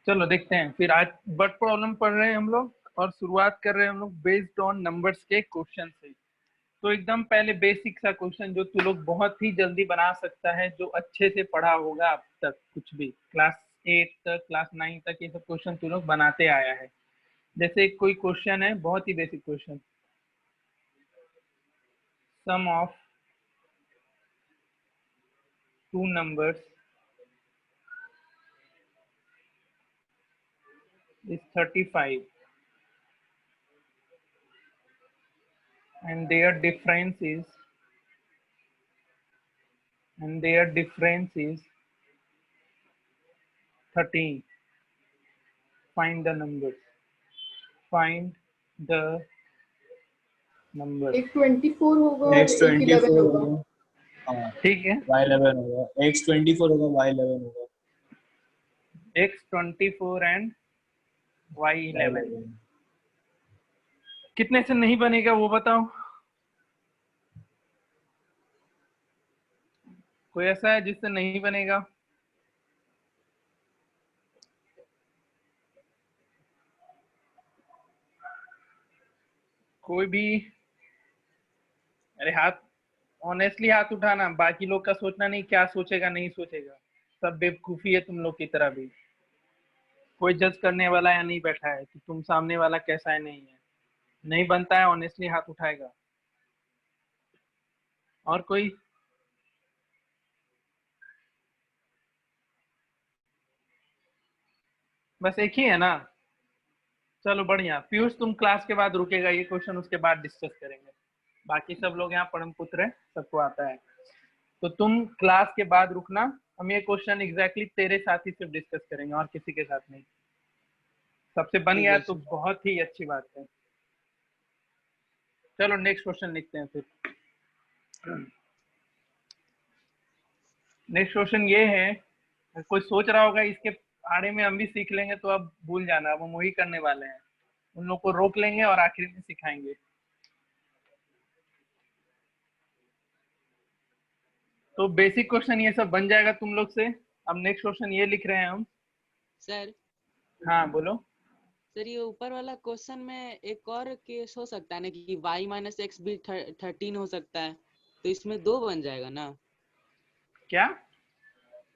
चलो देखते हैं फिर। आज वर्ड प्रॉब्लम पढ़ रहे हैं हम लोग और शुरुआत कर रहे हैं हम लोग बेस्ड ऑन नंबर्स के क्वेश्चन से। तो एकदम पहले बेसिक सा क्वेश्चन जो तू लोग बहुत ही जल्दी बना सकता है, जो अच्छे से पढ़ा होगा अब तक, कुछ भी क्लास 8 तक क्लास 9 तक ये सब क्वेश्चन तू लोग बनाते आया है। जैसे कोई क्वेश्चन है, बहुत ही basic question, sum of two numbers is 35 and their difference is 13. Find the numbers. Find the numbers. एक 24 होगा और X एक 11 24 होगा। होगा, हाँ ठीक है, Y11 होगा, X 24 होगा, Y11 होगा, X24 and Y11 Y11 कितने से नहीं बनेगा वो बताओ। कोई ऐसा है जिससे नहीं बनेगा? कोई भी? अरे हाथ, ऑनेस्टली हाथ उठाना, बाकी लोग का सोचना नहीं क्या सोचेगा नहीं सोचेगा। सब बेवकूफी है तुम लोग की तरह भी। कोई जज करने वाला या नहीं बैठा है कि तुम सामने वाला कैसा है नहीं है। नहीं बनता है, ऑनेस्टली हाथ उठाएगा। और कोई? बस एक ही है ना? चलो बढ़िया। पीयूष तुम क्लास के बाद रुकेगा, ये क्वेश्चन उसके बाद डिस्कस करेंगे। बाकी सब लोग यहाँ परम पुत्र है, सबको आता है। तो तुम क्लास के बाद रुकना, हम ये क्वेश्चन एग्जैक्टली तेरे साथ ही सिर्फ डिस्कस करेंगे और किसी के साथ नहीं। सबसे बन गया तो बहुत ही अच्छी बात है। चलो नेक्स्ट क्वेश्चन लिखते हैं फिर। नेक्स्ट क्वेश्चन ये है, कोई सोच रहा होगा इसके आड़े में हम भी सीख लेंगे तो अब भूल जाना, अब हम वही करने वाले हैं। उन लोग को रोक लेंगे और आखिर में सिखाएंगे। तो बेसिक क्वेश्चन ये सब बन जाएगा तुम लोग से। अब नेक्स्ट क्वेश्चन ये लिख रहे हैं हम। सर हाँ बोलो। सर, ये ऊपर वाला क्वेश्चन में एक और केस हो सकता है ना कि y माइनस एक्स भी 13 हो सकता है, तो इसमें 2 बन जाएगा ना? क्या?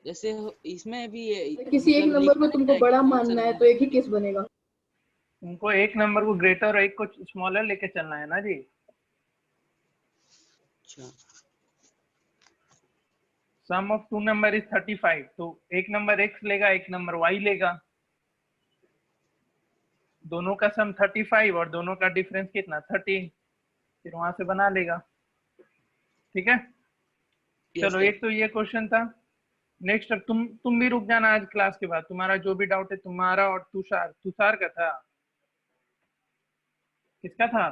जैसे इसमें भी किसी एक मतलब नंबर को लिखा तुमको है बड़ा कि कौन सा मानना है नंबर तो एक ही केस बनेगा। तुमको एक नंबर को ग्रेटर और एक को स्मॉलर लेके चलना है ना जी। अच्छा सम ऑफ टू नंबर इज 35, तो एक नंबर x लेगा, एक नंबर y लेगा। दोनों का सम 35 और दोनों का डिफरेंस कितना 13, फिर वहां से बना लेगा। ठीक है, चलो एक तो ये क्वेश्चन था। नेक्स्ट अब तुम भी रुक जाना आज क्लास के बाद। तुम्हारा जो भी डाउट है, तुम्हारा और तुषार का था। किसका था?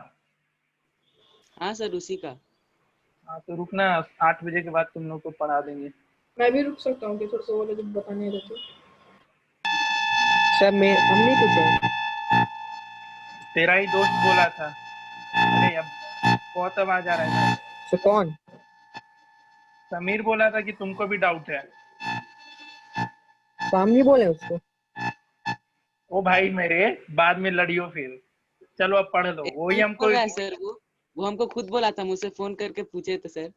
हाँ सर, उसी का। हाँ तो रुकना, 8 बजे के बाद तुम लोग को पढ़ा देंगे। मैं भी रुक सकता हूँ कि थोड़ा सा वो जब बताने रहते। सर मैं हम नहीं पूछे। तेरा ही दोस्त बोला था। अरे अब बहुत आवाज आ रहा है। तो कौन? समीर बोला था कि तुमको भी डाउट है। तो हम नहीं बोले उसको। ओ भाई मेरे, बाद में लड़ियो फिर। चलो अब पढ़ लो। वही हमको बोल रहा है सर, वो हमको खुद बोला था, मुझसे फोन करके पूछे थे सर।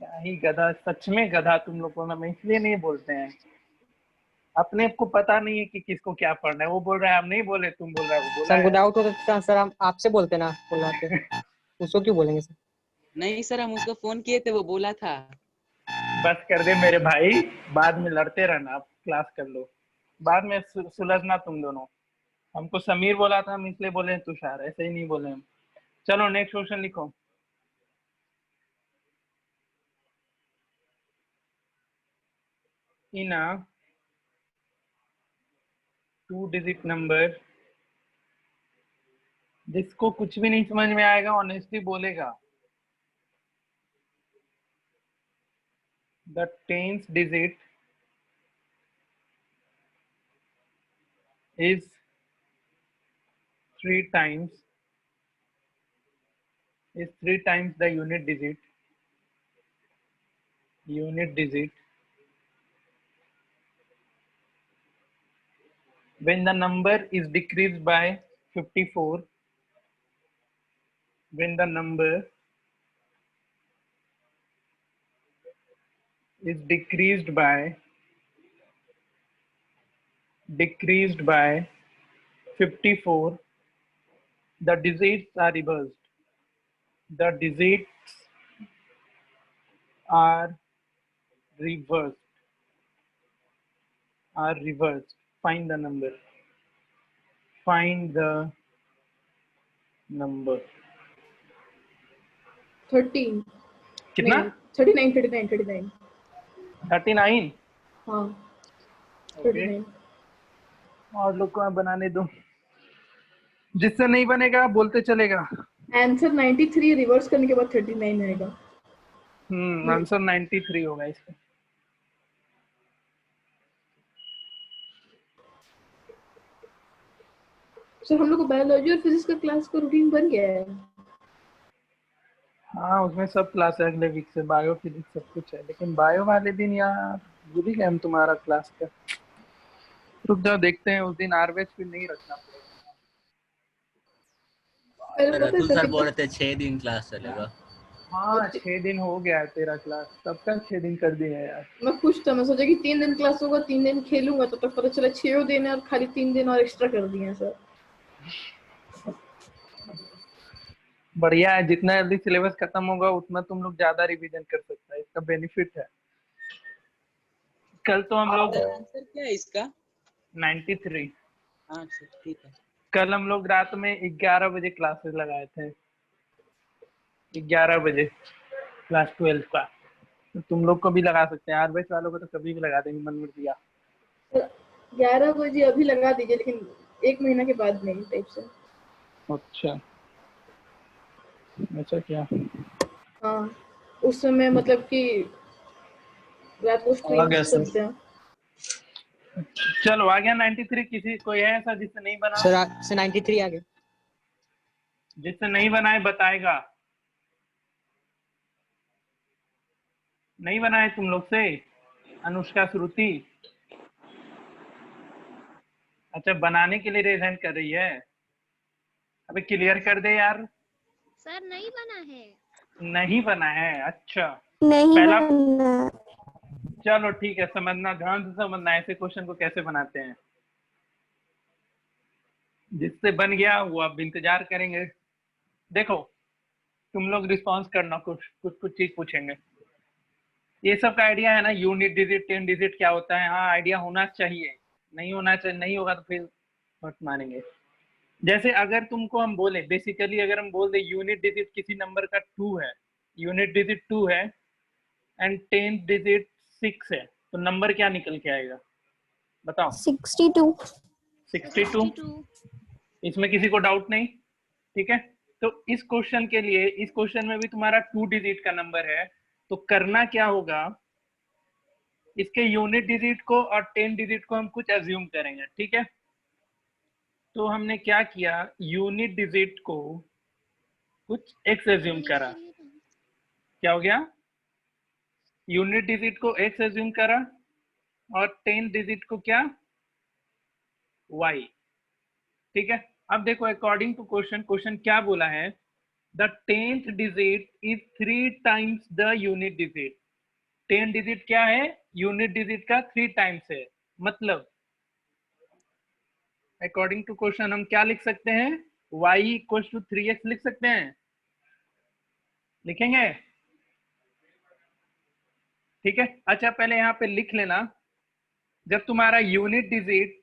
क्या ही गधा, सच में गधा तुम लोग को ना, मैं इसलिए नहीं बोलते हैं। अपने को पता नहीं है कि किसको क्या पढ़ना है। वो बोल रहा है हम नहीं बोले, तुम बोल रहा है वो बोला सर हमको है। डाउट होता तो सर हम आपसे बोलते ना, बुलाते उसको क्यों बोलेंगे सर? नहीं सर, हम उसको फोन किए थे, वो बोला था। बस कर दे मेरे भाई, बाद में लड़ते रहना। आप क्लास कर लो, बाद में सुलझना तुम दोनों। हमको समीर बोला था, हम इसलिए बोले तुषार, ऐसे ही नहीं बोले हम। चलो नेक्स्ट क्वेश्चन लिखो। इन अ 2-digit नंबर, जिसको कुछ भी नहीं समझ में आएगा ऑनेस्टली बोलेगा। The 10th digit is 3 times the unit digit when the number is decreased by 54, when the number is decreased by 54, the digits are reversed. The digits are reversed. Find the number. Find the number. 13 कितना? नहीं 39 39. हाँ okay 39 और लोग को बनाने दो, जिससे नहीं बनेगा बोलते चलेगा। आंसर 93 रिवर्स करने के बाद 39 आएगा। आंसर 93 होगा इसका। सर हम लोग को बायोलॉजी और फिजिक्स का क्लास का रूटीन बन गया है। हाँ उसमें सब क्लास है अगले वीक से, बायो फिजिक्स सब कुछ है, लेकिन बायो वाले दिन यार भूल ही गए हम तुम्हारा क्लास का। रुक जाओ देखते हैं, उस दिन आरवेज फिर नहीं रखना पड़ेगा। पता है तू सर सर बोल कितना रहे थे 6 दिन क्लास चलेगा। हाँ 6 दिन हो गया है तेरा क्लास, तब तक 6 दिन कर दिए यार। मैं खुश था, मैं सोचा कि 3 दिन क्लास होगा 3 दिन खेलूंगा, तो तक पता चला 6 दिन है और खाली 3 दिन और एक्स्ट्रा कर दिए हैं सर। बढ़िया है, जितना जल्दी सिलेबस खत्म होगा उतना तुम लोग ज्यादा रिवीजन कर सकते हैं, इसका बेनिफिट है। कल तो हम लोग आंसर क्या है इसका? 93। हाँ ठीक है। कल हम लोग रात में 11 बजे क्लासेस लगाए थे, 11 बजे क्लास 12 का। तो तुम लोग को भी लगा सकते हैं, आरबीएस वालों को तो कभी भी लगा देंगे, मन में दिया। 11 बजे अभी लगा दीजिए, लेकिन 1 महीना के बाद नहीं टाइप से। अच्छा ऐसा क्या? हाँ उस समय मतलब कि रात को स्ट्रीम करते हैं। चलो आ गया 93। किसी कोई है ऐसा जिससे नहीं बना? सर 93 आ गया। जिससे नहीं बना है बताएगा। नहीं बना है तुम लोग से? अनुष्का, श्रुति, अच्छा बनाने के लिए रेज हैंड कर रही है। अबे क्लियर कर दे यार। सर नहीं बना है। नहीं बना है, अच्छा नहीं पहला बना। चलो ठीक है, समझना, ध्यान से समझना ऐसे क्वेश्चन को कैसे बनाते हैं। जिससे बन गया वो अब इंतजार करेंगे। देखो तुम लोग रिस्पॉन्स करना, कुछ चीज पूछेंगे। ये सब का आइडिया है ना, यूनिट डिजिट 10 डिजिट क्या होता है? हाँ आइडिया होना चाहिए, नहीं होना चाहिए, नहीं होगा तो फिर मत मानेंगे। जैसे अगर तुमको हम बोले, बेसिकली अगर हम बोल दे यूनिट डिजिट किसी नंबर का 2 है, यूनिट डिजिट 2 है एंड 10th डिजिट 6 है, तो नंबर क्या निकल के आएगा बताओ? 62। 62। इसमें किसी को डाउट नहीं? ठीक है, तो इस क्वेश्चन के लिए, इस क्वेश्चन में भी तुम्हारा 2 डिजिट का नंबर है, तो करना क्या होगा, इसके यूनिट डिजिट को और 10 डिजिट को हम कुछ एज्यूम करेंगे। ठीक है, तो हमने क्या किया, यूनिट डिजिट को कुछ x एज्यूम करा। क्या हो गया? यूनिट डिजिट को x एज्यूम करा और 10 डिजिट को क्या, y। ठीक है, अब देखो अकॉर्डिंग टू क्वेश्चन क्या बोला है, the 10th digit is 3 times the unit digit. 10 digit क्या है? यूनिट डिजिट का 3 टाइम्स है। मतलब अकॉर्डिंग टू क्वेश्चन हम क्या लिख सकते हैं, y इक्वल टू 3x लिख सकते हैं, लिखेंगे? ठीक है, अच्छा पहले यहाँ पे लिख लेना, जब तुम्हारा यूनिट डिजिट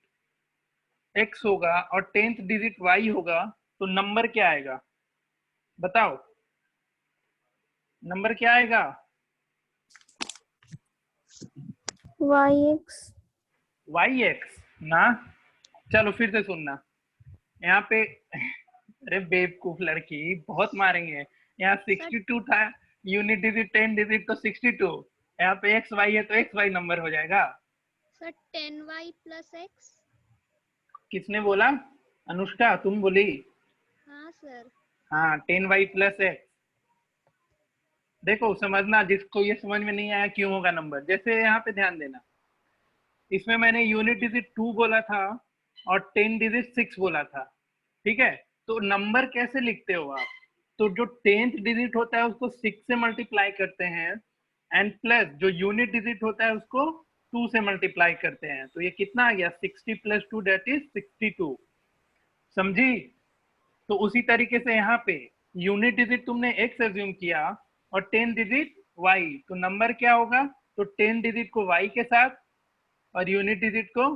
x होगा और 10th डिजिट y होगा तो नंबर क्या आएगा बताओ? नंबर क्या आएगा? yx ना। चलो फिर से सुनना, यहाँ पे अरे बेवकूफ लड़की, बहुत मारेंगे। यहाँ 62 था, यूनिट डिजिट 10 डिजिट तो 62, यहाँ पे एक्स वाई है तो एक्स वाई नंबर हो जाएगा। Sir 10y plus x। किसने बोला? अनुष्का तुम बोली? हाँ सर। हाँ 10y प्लस एक्स। देखो समझना, जिसको ये समझ में नहीं आया क्यों होगा नंबर, जैसे यहाँ पे ध्यान देना, इसमें मैंने यूनिट डिजिट 2 बोला था और 10 डिजिट 6 बोला था, ठीक है। तो नंबर कैसे लिखते हो आप? तो जो 10th डिजिट होता है उसको 6 से मल्टीप्लाई करते हैं एंड प्लस जो यूनिट डिजिट होता है उसको 2 से मल्टीप्लाई करते हैं। तो ये कितना आ गया? 60 + 2 दैट इज 62। समझी? तो उसी तरीके से यहाँ पे यूनिट डिजिट तुमने x एज्यूम किया और 10 डिजिट y, तो नंबर क्या होगा? तो 10 डिजिट को y के साथ और यूनिट डिजिट को,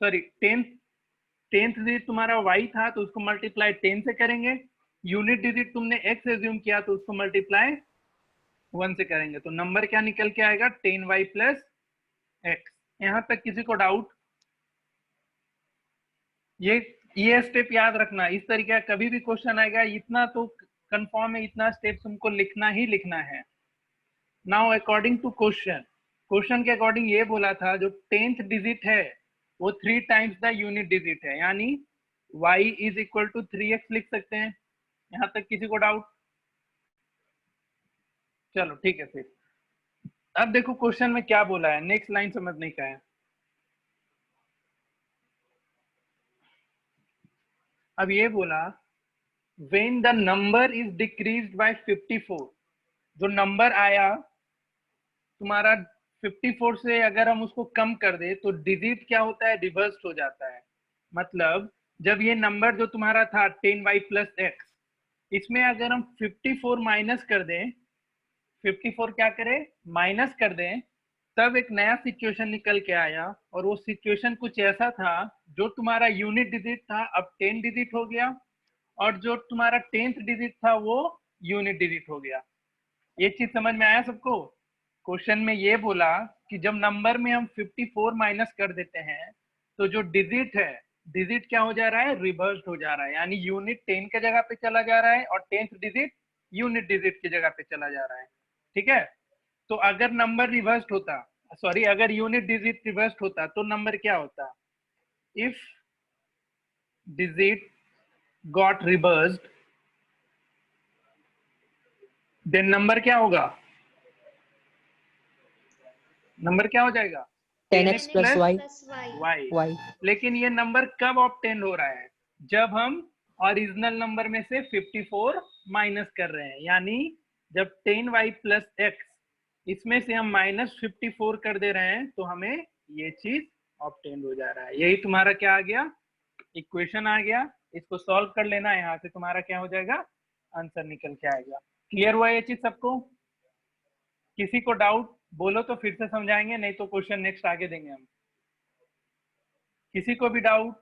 सॉरी 10th डिजिट तुम्हारा y था तो उसको मल्टीप्लाई 10 से करेंगे, यूनिट डिजिट तुमने x एज्यूम किया तो उसको मल्टीप्लाई 1 से करेंगे। तो नंबर क्या निकल के आएगा? 10y + x। यहाँ तक किसी को डाउट? ये स्टेप याद रखना, इस तरीके का कभी भी क्वेश्चन आएगा, इतना तो कंफर्म है, इतना स्टेप तुमको लिखना ही लिखना है। नाउ अकॉर्डिंग टू क्वेश्चन के अकॉर्डिंग ये बोला था जो 10th डिजिट है वो 3 टाइम्स द यूनिट डिजिट है, यानी y = 3x लिख सकते हैं। यहाँ तक किसी को डाउट? चलो ठीक है फिर। अब देखो क्वेश्चन में क्या बोला है, नेक्स्ट लाइन समझने का है। अब ये बोला when the number is decreased by 54, जो नंबर आया तुम्हारा 54 से अगर हम उसको कम कर दे तो डिजिट क्या होता है? रिवर्स हो जाता है। मतलब जब ये नंबर जो तुम्हारा था 10y + x, इसमें अगर हम 54 माइनस कर दें, 54 क्या करें? माइनस कर दें, तब एक नया सिचुएशन निकल के आया और वो सिचुएशन कुछ ऐसा था, जो तुम्हारा यूनिट डिजिट था अब 10 डिजिट हो गया और जो तुम्हारा 10th डिजिट था वो यूनिट डिजिट हो गया। ये चीज समझ में आया सबको? क्वेश्चन में ये बोला कि जब नंबर में हम 54 माइनस कर देते हैं तो जो डिजिट है, डिजिट क्या हो जा रहा है? रिवर्स हो जा रहा है, यानी यूनिट 10 के जगह पे चला जा रहा है और 10th डिजिट यूनिट डिजिट की जगह पे चला जा रहा है, ठीक है। तो अगर नंबर रिवर्स होता, सॉरी अगर यूनिट डिजिट रिवर्स होता तो नंबर क्या होता? If digit got reversed then number क्या होगा? नंबर क्या हो जाएगा? 10x + y y। लेकिन ये नंबर कब ऑब्टेन हो रहा है? जब हम ओरिजिनल नंबर में से 54 माइनस कर रहे हैं, यानी जब 10y + x इसमें से हम -54 कर दे रहे हैं तो हमें ये चीज ऑब्टेन हो जा रहा है। यही तुम्हारा क्या आ गया? इक्वेशन आ गया। इसको सॉल्व कर लेना, यहाँ से तुम्हारा क्या हो जाएगा? आंसर निकल के आएगा। क्लियर हुआ ये चीज सबको? किसी को डाउट बोलो तो फिर से समझाएंगे, नहीं तो क्वेश्चन नेक्स्ट आगे देंगे हम। किसी को भी डाउट?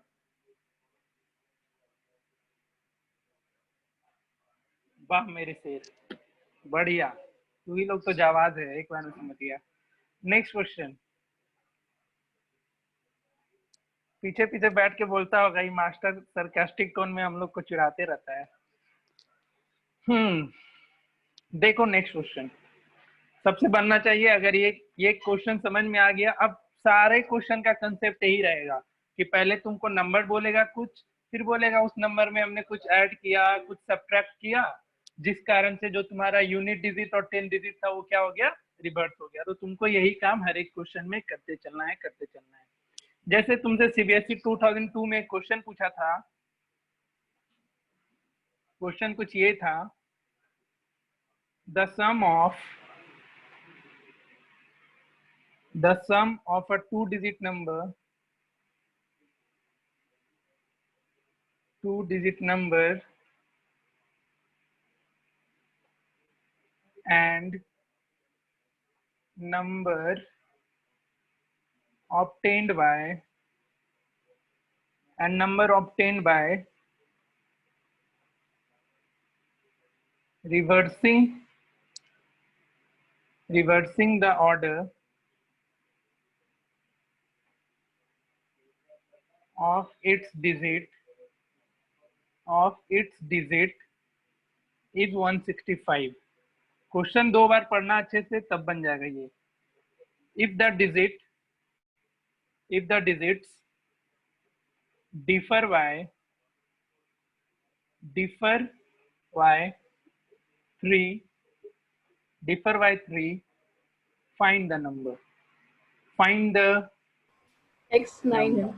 वाह मेरे शेर, बढ़िया, तू ही लोग तो जावाज है, एक बार में समझ गया। Next question. पीछे पीछे बैठ के बोलता होगा ये मास्टर सरकास्टिक टोन में हम लोग को चिढ़ाते रहता है। देखो नेक्स्ट क्वेश्चन सबसे बनना चाहिए। अगर ये क्वेश्चन समझ में आ गया, अब सारे क्वेश्चन का कंसेप्ट यही रहेगा कि पहले तुमको नंबर बोलेगा कुछ, फिर बोलेगा उस नंबर में हमने कुछ ऐड किया, कुछ सब्ट्रैक्ट किया, जिस कारण से जो तुम्हारा यूनिट डिजिट और 10 डिजिट था वो क्या हो गया? रिवर्स हो गया। तो तुमको यही काम हर एक क्वेश्चन में करते चलना है, करते चलना है। जैसे तुमसे सीबीएसई 2002 में क्वेश्चन पूछा था, क्वेश्चन कुछ ये था, the sum of a 2-digit number and number obtained by reversing the order of its digit is 165। Question 2 बार पढ़ना अच्छे से, तब बन जाएगा ये। if the digits differ by 3, find the number, find the x9 है।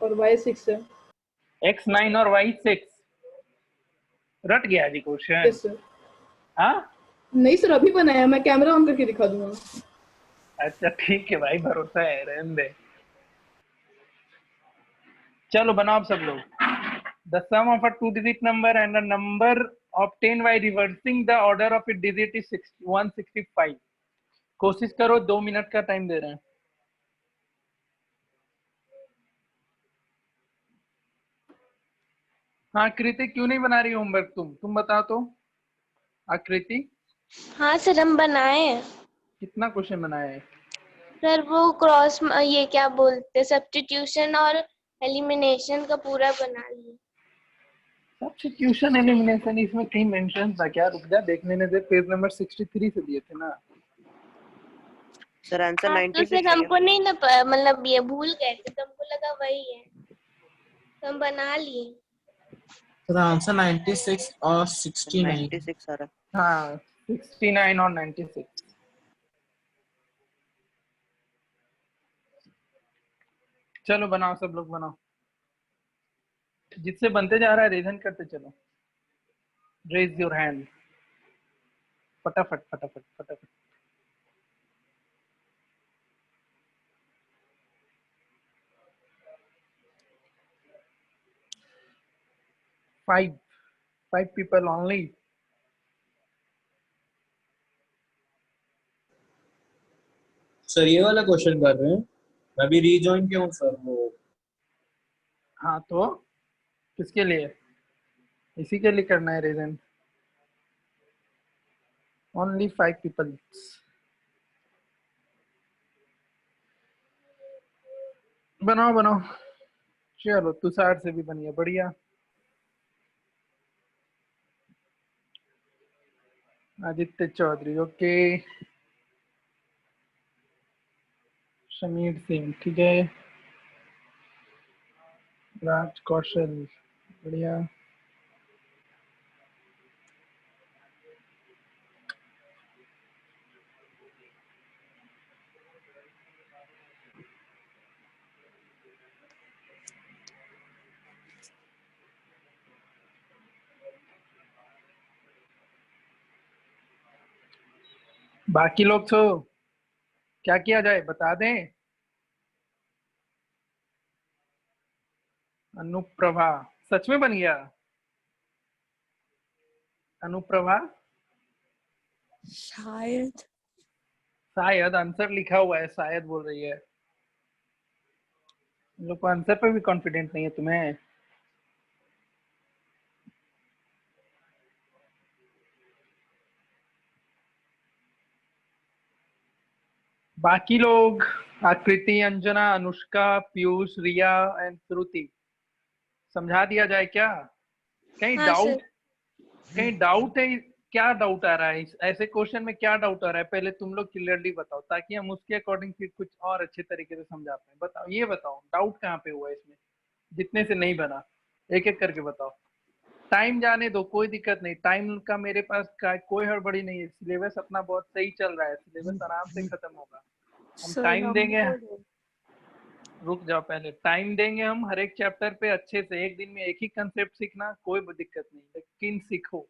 और y 6 है। x 9 और y 6 रट गया जी क्वेश्चन। Yes sir. हाँ नहीं सर, अभी बनाया, मैं कैमरा ऑन करके दिखा दूंगा। अच्छा ठीक है भाई, भरोसा है, रहने दे। चलो बनाओ सब लोग। The sum of a 2-digit number and a number obtained by reversing the order of its digit is 165। कोशिश करो, 2 मिनट का टाइम दे रहे हैं। हाँ कृति, क्यों नहीं बना रही होमवर्क? तुम बताओ तो। आकृति हाँ सर, हम बनाए हैं। कितना क्वेश्चन बनाया है? सर वो क्रॉस, ये क्या बोलते, सब्स्टिट्यूशन और एलिमिनेशन का पूरा बना लिए। सब्स्टिट्यूशन एलिमिनेशन इसमें कहीं मेंशन था क्या? रुक जा, देखने ने दे। पेज नंबर 63 से दिए थे ना सर। आंसर हाँ, तो 96 सर है हमको नहीं ना मतलब ये भूल गए थे, तो हमको लगा वही है, तो हम बना लिए। तो आंसर 96 और 69। 96 आ रहा। हाँ 69 और 96। चलो बनाओ सब लोग, बनाओ। जिससे बनते जा रहा है रीजन करते चलो। रेज योर हैंड, फटाफट फटाफट फटाफट। 5 people only। सर ये वाला क्वेश्चन कर रहे हैं? मैं भी रीजॉइन किया हूँ सर वो। हाँ तो किसके लिए? इसी के लिए करना है रीजन। Only 5 people। बनाओ बनाओ। चलो तुषार से भी बनिए, बढ़िया। आदित्य चौधरी ओके। समीर सिंह ठीक है। राज कौशल बढ़िया। बाकी लोग तो क्या किया जाए बता दें। अनुप्रभा सच में बन गया? अनुप्रभा शायद। शायद आंसर लिखा हुआ है, शायद बोल रही है। इन लोग को आंसर पे भी कॉन्फिडेंट नहीं है तुम्हें? बाकी लोग आकृति, अंजना, अनुष्का, पीयूष, रिया एंड श्रुति, समझा दिया जाए क्या? कहीं हाँ डाउट? सर। कहीं डाउट है? क्या डाउट आ रहा है ऐसे क्वेश्चन में? क्या डाउट आ रहा है पहले तुम लोग क्लियरली बताओ, ताकि हम उसके अकॉर्डिंग फिर कुछ और अच्छे तरीके से समझा पाए। बताओ, ये बताओ डाउट कहाँ पे हुआ इसमें, जितने से नहीं बना? एक एक करके बताओ। टाइम जाने दो, कोई दिक्कत नहीं, टाइम का मेरे पास कोई हड़बड़ी नहीं है। सिलेबस अपना बहुत सही चल रहा है, सिलेबस आराम से खत्म होगा। हम सर टाइम देंगे। हमको रुक जाओ, पहले टाइम देंगे हम हर एक चैप्टर पे अच्छे से। एक दिन में एक ही कंसेप्ट सीखना कोई दिक्कत नहीं, लेकिन सीखो।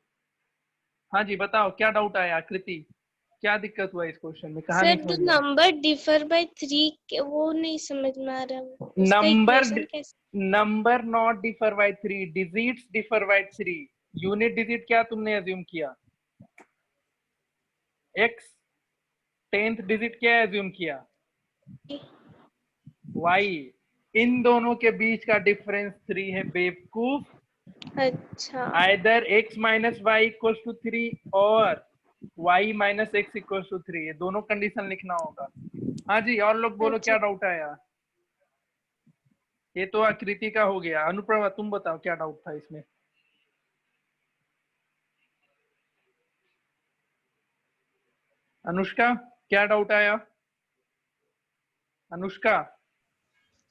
हाँ जी बताओ, क्या डाउट आया आकृति? क्या दिक्कत हुआ इस क्वेश्चन में? कहा सर नहीं जो समझ में? नंबर डिफर बाय 3 वो नहीं समझ में आ रहा, उसका नंबर इक्वेशन कैसे? Number not differ by 3, digits differ by 3। Unit digit क्या तुमने एज्यूम किया? एक्स। 10th डिजिट क्या एज्यूम किया? वाई। इन दोनों के बीच का डिफरेंस 3 है बेवकूफ। अच्छा। Either x minus y equal to 3 और y minus x equal to 3, ये दोनों कंडीशन लिखना होगा। हाँ जी, और लोग बोलो अच्छा। क्या डाउट आया? ये तो आकृति का हो गया। अनुप्रभा तुम बताओ क्या डाउट था इसमें? अनुष्का क्या डाउट आया? अनुष्का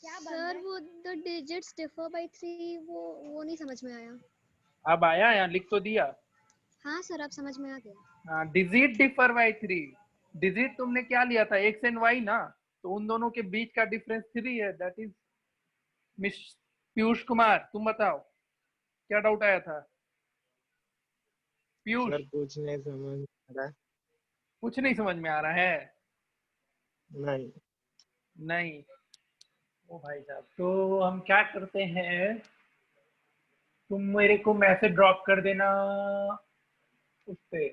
सर वो द डिजिट्स डिफर बाय 3 वो नहीं समझ में आया। अब आया? यहाँ लिख तो दिया। हाँ सर, अब समझ में आ गया। हाँ, डिजिट डिफर बाय 3। डिजिट तुमने क्या लिया था? एक्स एंड वाई ना, तो उन दोनों के बीच का डिफरेंस 3 है। That is miss Piyush Kumar, तुम बताओ क्या डाउट आया था? पीयूष, सर कुछ नहीं समझ आ रहा है। कुछ नहीं समझ में आ रहा है? नहीं नहीं। ओ भाई साहब, तो हम क्या करते हैं, तुम मेरे को मैसेज ड्रॉप कर देना उस पे,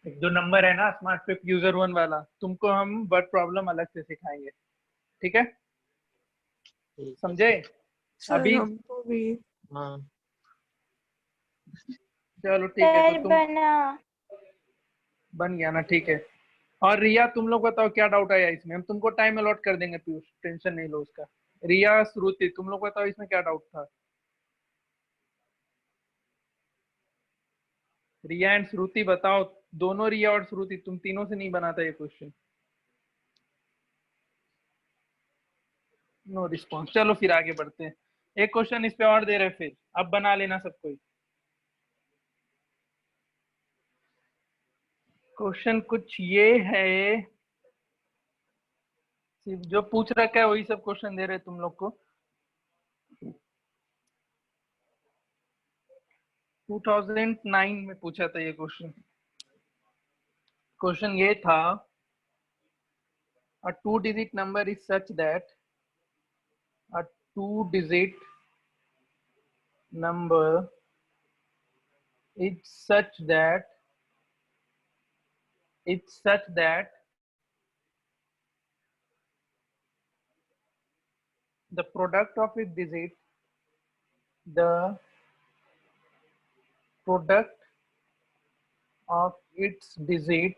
एक जो नंबर है ना स्मार्ट पिप यूजर 1 वाला, तुमको हम वर्ड प्रॉब्लम अलग से सिखाएंगे, ठीक है? ठीक है समझे? सर अभी हमको भी। हाँ चलो ठीक है, सर तो तुम बना। बन गया ना, ठीक है। और रिया, तुम लोग बताओ क्या डाउट आया इसमें, हम तुमको टाइम अलॉट कर देंगे पीयूष, टेंशन नहीं लो उसका। रिया, श्रुति, तुम लोग बताओ इसमें क्या डाउट था? रिया एंड श्रुति बताओ, दोनों रिया और श्रुति, तुम तीनों से नहीं बना था ये क्वेश्चन। No response. चलो फिर आगे बढ़ते हैं, एक क्वेश्चन इस पे और दे रहे, फिर अब बना लेना सब कोई। क्वेश्चन कुछ ये है, सिर्फ जो पूछ रखा है वही सब क्वेश्चन दे रहे तुम लोग को। 2009 में पूछा था ये क्वेश्चन। क्वेश्चन ये था, a 2-digit number is such that a 2-digit number is such that the product of its digit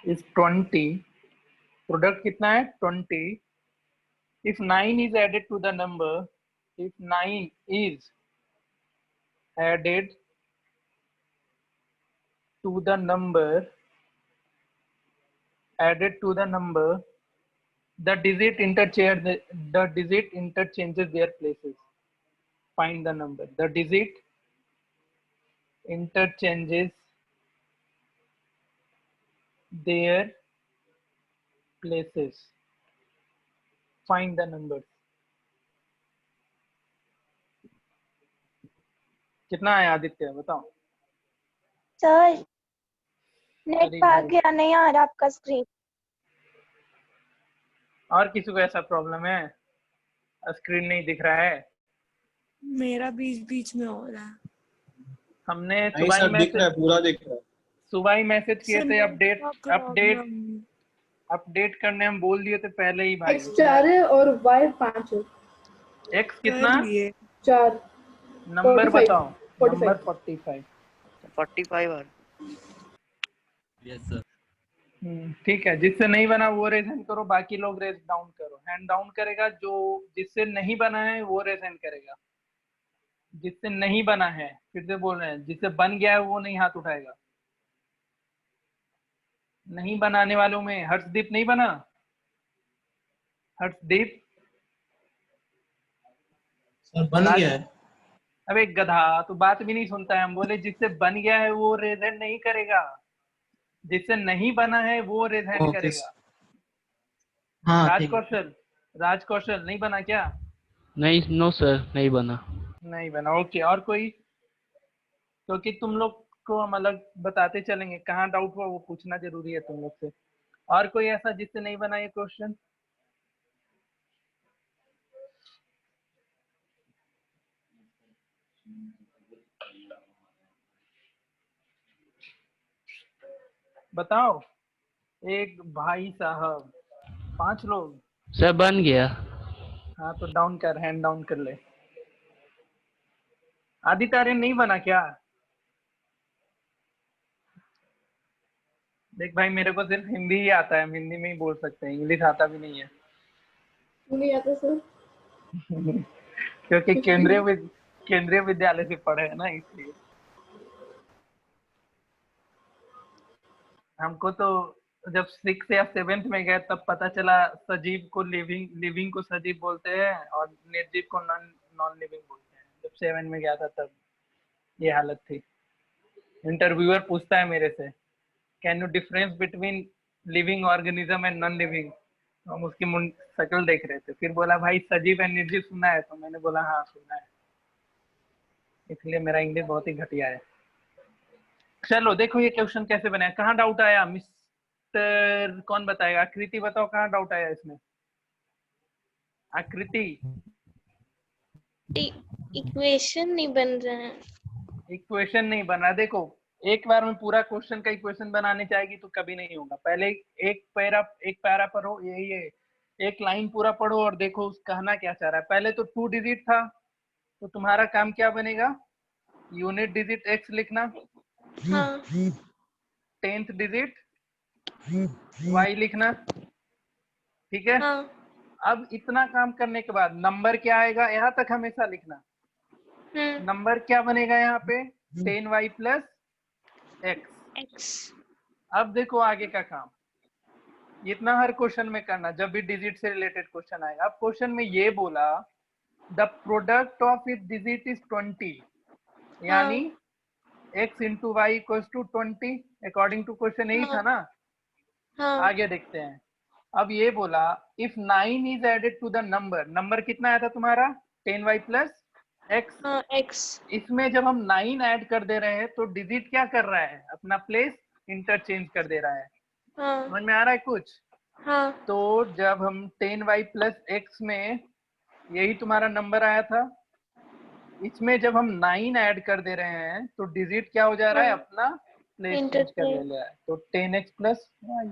is 20। Product कितना है? 20। if 9 is added to the number if 9 is added to the number the digit interchanges their places. Find the number. The digit interchanges their places. Find the number. कितना है आदित्य, बताओ? Sir net अरे भाग भाई, गया, नहीं आ रहा आपका स्क्रीन। और किसी को ऐसा प्रॉब्लम है, स्क्रीन नहीं दिख रहा है? मेरा बीच बीच में हो रहा है। हमने नहीं सुबह ही सर, दिख रहा है, पूरा दिख रहा है। सुबह ही मैसेज किए सर, थे, नेटवर्क अपडेट करने हम बोल दिए थे पहले ही भाई। x 4 है और y 5 है। एक्स कितना? 4 नंबर 45, बताओ। 45। नंबर 45। 45 yes sir. ठीक है, जिससे नहीं बना वो रेज हैंड करो, बाकी लोग रेज डाउन करो। हैंड डाउन करेगा जो जिससे नहीं बना है वो रेज हैंड करेगा। जिससे नहीं बना है, फिर से बोल रहे हैं, जिससे बन गया है वो नहीं हाथ उठाएगा। नहीं बनाने वालों में हर्षदीप नहीं बना? हर्षदीप सर बन गया है। अबे गधा, तो बात भी नहीं सुनता है। हम बोले जिससे बन गया है वो रेज हैंड नहीं करेगा, जिससे नहीं बना है वो रेज हैंड ओके करेगा। हाँ ठीक है। राज कौशल नहीं बना क्या? नहीं, नो सर, नहीं बना। नहीं बना, ओके। और कोई? क्योंकि तुम लोग को हम अलग बताते चलेंगे, कहाँ डाउट हुआ वो पूछना जरूरी है तुम लोग से। और कोई ऐसा जिससे नहीं बना ये क्वेश्चन? बताओ। एक भाई साहब, 5 लोग। सर बन गया। हाँ तो डाउन कर, हैंड डाउन कर ले। आदित्य आर्यन नहीं बना क्या? देख भाई, मेरे को सिर्फ हिंदी ही आता है, हम हिंदी में ही बोल सकते हैं, इंग्लिश आता भी नहीं है। क्यों नहीं आता सर? क्योंकि केंद्रीय विद्यालय से पढ़े है ना, इसलिए। हमको तो जब 6 या 7th में गए तब पता चला सजीव को लिविंग को सजीव बोलते हैं और निर्जीव को नॉन लिविंग बोलते हैं। जब 7 में गया था तब ये हालत थी। इंटरव्यूअर पूछता है मेरे से, can you difference between living organism and non living. हम उसकी शक्ल देख रहे थे, फिर बोला भाई सजीव एंड निर्जीव सुना है? तो मैंने बोला हाँ सुना है, इसलिए मेरा इंग्लिश बहुत ही घटिया है। चलो देखो ये क्वेश्चन कैसे बनाया, कहाँ डाउट आया मिस्टर, कौन बताएगा? आकृति बताओ कहाँ डाउट आया इसमें। आकृति, इक्वेशन नहीं बन रहा है। इक्वेशन नहीं बना? देखो एक बार में पूरा क्वेश्चन का इक्वेशन बनाने जाएगी तो कभी नहीं होगा। पहले एक पैरा पढ़ो, ये एक लाइन पूरा पढ़ो और देखो उस कहना क्या चाह रहा है। पहले तो 2 डिजिट था, तो तुम्हारा काम क्या बनेगा? यूनिट डिजिट x लिखना, हाँ 10th डिजिट y लिखना, ठीक है। हाँ अब इतना काम करने के बाद नंबर क्या आएगा यहाँ तक हमेशा लिखना। नंबर क्या बनेगा यहाँ पे? 10y plus x। अब देखो आगे का काम, इतना हर क्वेश्चन में करना जब भी डिजिट से रिलेटेड क्वेश्चन आएगा। अब क्वेश्चन में ये बोला the product of it digit is 20, यानी x into y equals to 20 according to question, यही था ना। आगे देखते हैं। अब ये बोला if 9 is added to the number, number कितना आया था तुम्हारा? 10y plus x। इसमें जब हम 9 ऐड कर दे रहे हैं तो डिजिट क्या कर रहा है? अपना प्लेस इंटरचेंज कर दे रहा है। समझ में आ रहा है कुछ? तो जब हम 10y प्लस x में यही तुम्हारा नंबर आया था, इसमें जब हम 9 ऐड कर दे रहे हैं तो डिजिट क्या हो जा रहा है? अपना प्लेस चेंज कर ले रहा है। तो 10x प्लस y।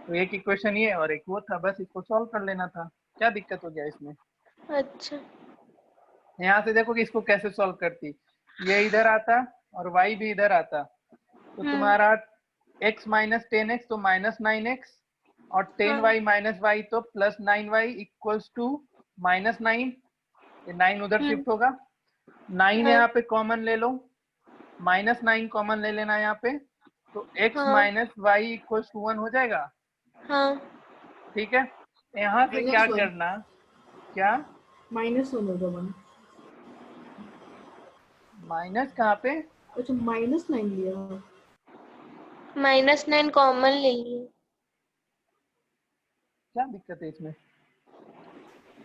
तो एक इक्वेशन ये और एक वो था, बस इसको सॉल्व कर लेना था। क्या दिक्कत हो गया इसमें? अच्छा यहाँ से देखो कि इसको कैसे सॉल्व करती। ये इधर आता और y भी इधर आता, तो तुम्हारा x माइनस 10x तो माइनस 9x, और 10y माइनस y तो plus 9y equals to minus 9। ये 9 उधर शिफ्ट होगा, 9 यहाँ पे कॉमन ले लो, माइनस 9 कॉमन ले लेना यहाँ पे, तो x minus y equals to 1 हो जाएगा। ठीक है। यहाँ से क्या करना, क्या -1 होगा 1। माइनस कहाँ पे? अच्छा -9 लिया, -9 कॉमन ले लिए। क्या दिक्कत है इसमें?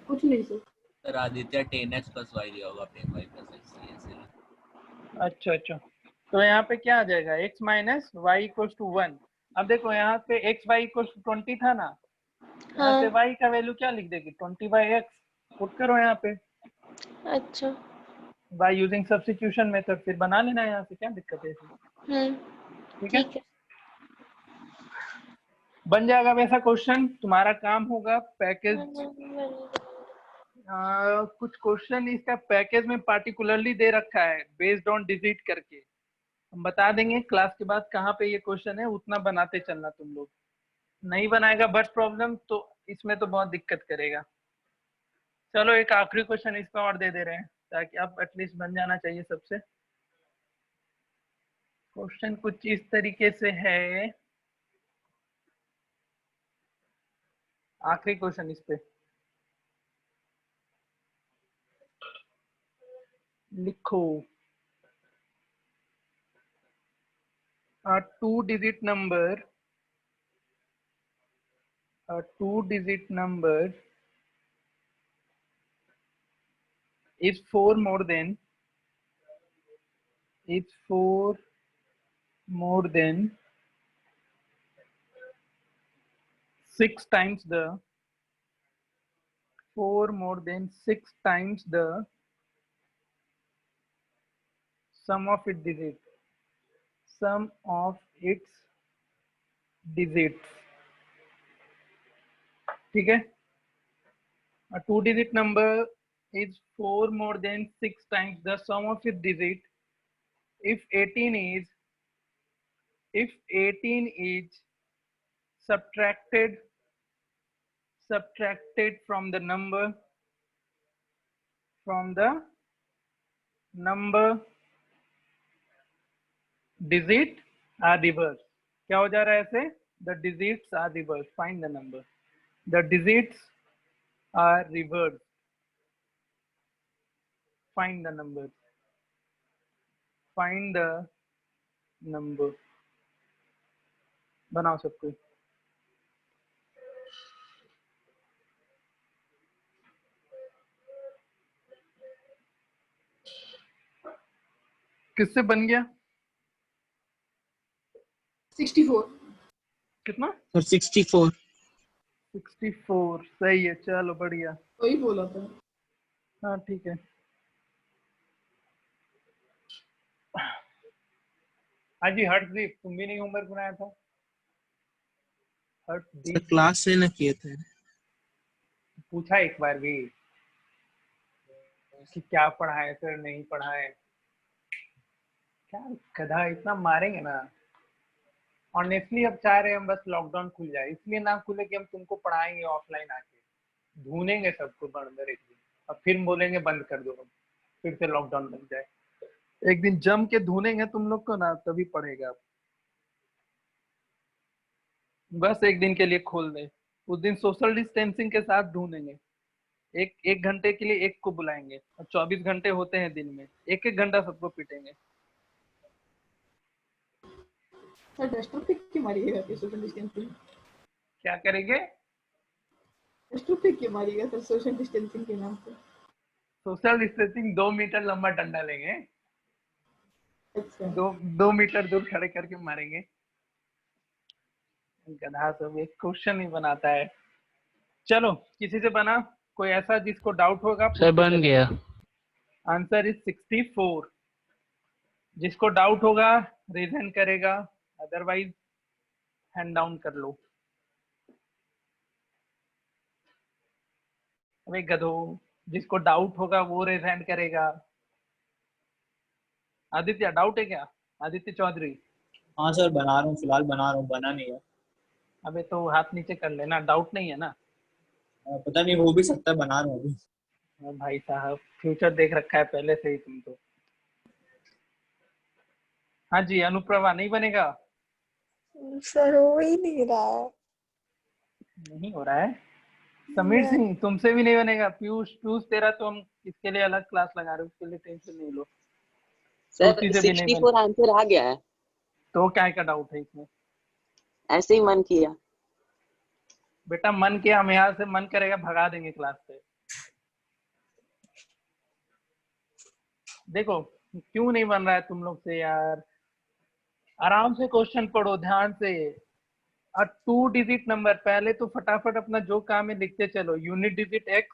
कुछ नहीं sir. Sir Aditya 10x plus y दिया होगा, 10y प्लस x ऐसे। अच्छा अच्छा, तो यहाँ पे क्या आ जाएगा? x minus y equals to 1। अब देखो यहाँ पे x y इक्वल्स टू 20 था ना, यहाँ पे y का वैल्यू क्या लिख देगी? 20/x। पुट करो यहाँ पे। अच्छा बाय यूजिंग सब्स्टिट्यूशन मेथड, फिर बना लेना यहाँ से, क्या दिक्कत है इसमें? ठीक है, बन जाएगा वैसा क्वेश्चन। तुम्हारा काम होगा पैकेज, कुछ क्वेश्चन इसका पैकेज में पार्टिकुलरली दे रखा है बेस्ड ऑन डिजिट करके। हम बता देंगे क्लास के बाद कहाँ पे ये क्वेश्चन है, उतना बनाते चलना तुम लोग। नहीं बनाएगा बट प्रॉब्लम, तो इसमें तो बहुत दिक्कत करेगा। चलो एक आखिरी क्वेश्चन इसका और दे दे रहे हैं ताकि आप एटलीस्ट बन जाना चाहिए सबसे। क्वेश्चन कुछ इस तरीके से है, आखिरी क्वेश्चन इस पे लिखो। a two-digit number is 4 more than 6 times the sum of its digits। ठीक है, a two-digit number is 4 more than 6 times the sum of its digit if 18 is subtracted from the number digit are reversed। क्या हो जा रहा है ऐसे? the digits are reversed, find the number। the digits are reversed, find the number। बनाओ सब कुछ। किससे बन गया? 64। कितना? सर 64। 64 सही है, चलो बढ़िया। वही बोला था। हाँ ठीक है। हाँ जी हर्षदीप, तुम भी नहीं होमवर्क बनाया था? सर हर्षदीप क्लास से न किए थे। पूछा एक बार भी कि क्या पढ़ाए सर, नहीं पढ़ाए? क्या गधा, इतना मारेंगे ना। ऑनेस्टली अब चाह रहे हैं हम बस लॉकडाउन खुल जाए, इसलिए ना खुले कि हम तुमको पढ़ाएंगे ऑफलाइन आके, ढूंढेंगे सबको बंद एक दिन, और फिर बोलेंगे बंद कर दो, फिर से लॉकडाउन लग जाए। एक दिन जम के ढूंढेंगे तुम लोग को ना, तभी पढ़ेगा आप। बस एक दिन के लिए खोल दे, उस दिन सोशल डिस्टेंसिंग के साथ ढूंढेंगे। एक घंटे के लिए एक को बुलाएंगे, और 24 घंटे होते हैं दिन में, एक एक घंटा सबको पीटेंगे। सर डस्टर फेंक के मारिएगा फिर सोशल डिस्टेंसिंग। क्या करेंगे? डस्टर फेंक के मारिएगा सर सोशल डिस्टेंसिंग के नाम पे। सोशल डिस्टेंसिंग 2 मीटर लंबा डंडा लेंगे, अच्छा। 2 मीटर दूर खड़े करके मारेंगे। गधा सब एक क्वेश्चन ही बनाता है। चलो किसी से बना कोई ऐसा जिसको डाउट होगा? सर बन गया। Answer is 64। जिसको डाउट होगा रेज हैंड करेगा, अदरवाइज हैंड डाउन कर लो। अबे गधो, जिसको डाउट होगा वो रेज हैंड करेगा। आदित्य डाउट है क्या? आदित्य चौधरी। हाँ सर बना रहा हूँ, फिलहाल बना रहा हूँ, बना नहीं है। अबे तो हाथ नीचे कर लेना, डाउट नहीं है ना? पता नहीं, हो भी सकता है, बना रहा हूँ अभी। भाई साहब फ्यूचर देख रखा है पहले से ही तुम तो। हाँ जी अनुप्रभा, नहीं बनेगा? सर हो ही नहीं रहा है। नहीं हो रहा है? समीर सिंह तुमसे भी नहीं बनेगा? पीयूष, पीयूष तेरा तो हम इसके लिए अलग क्लास लगा रहे हैं, उसके लिए टेंशन नहीं लो। सर से भी नहीं 64 आंसर आ गया है। तो क्या का डाउट है इसमें? ऐसे ही मन किया। बेटा मन किया, हम यहाँ से मन करेगा भगा देंगे क्लास से। देखो क्यों नहीं बन रहा है तुम लोग से यार। आराम से क्वेश्चन पढ़ो ध्यान से। और 2 डिजिट नंबर पहले तो फटाफट अपना जो काम है लिखते चलो। यूनिट डिजिट x,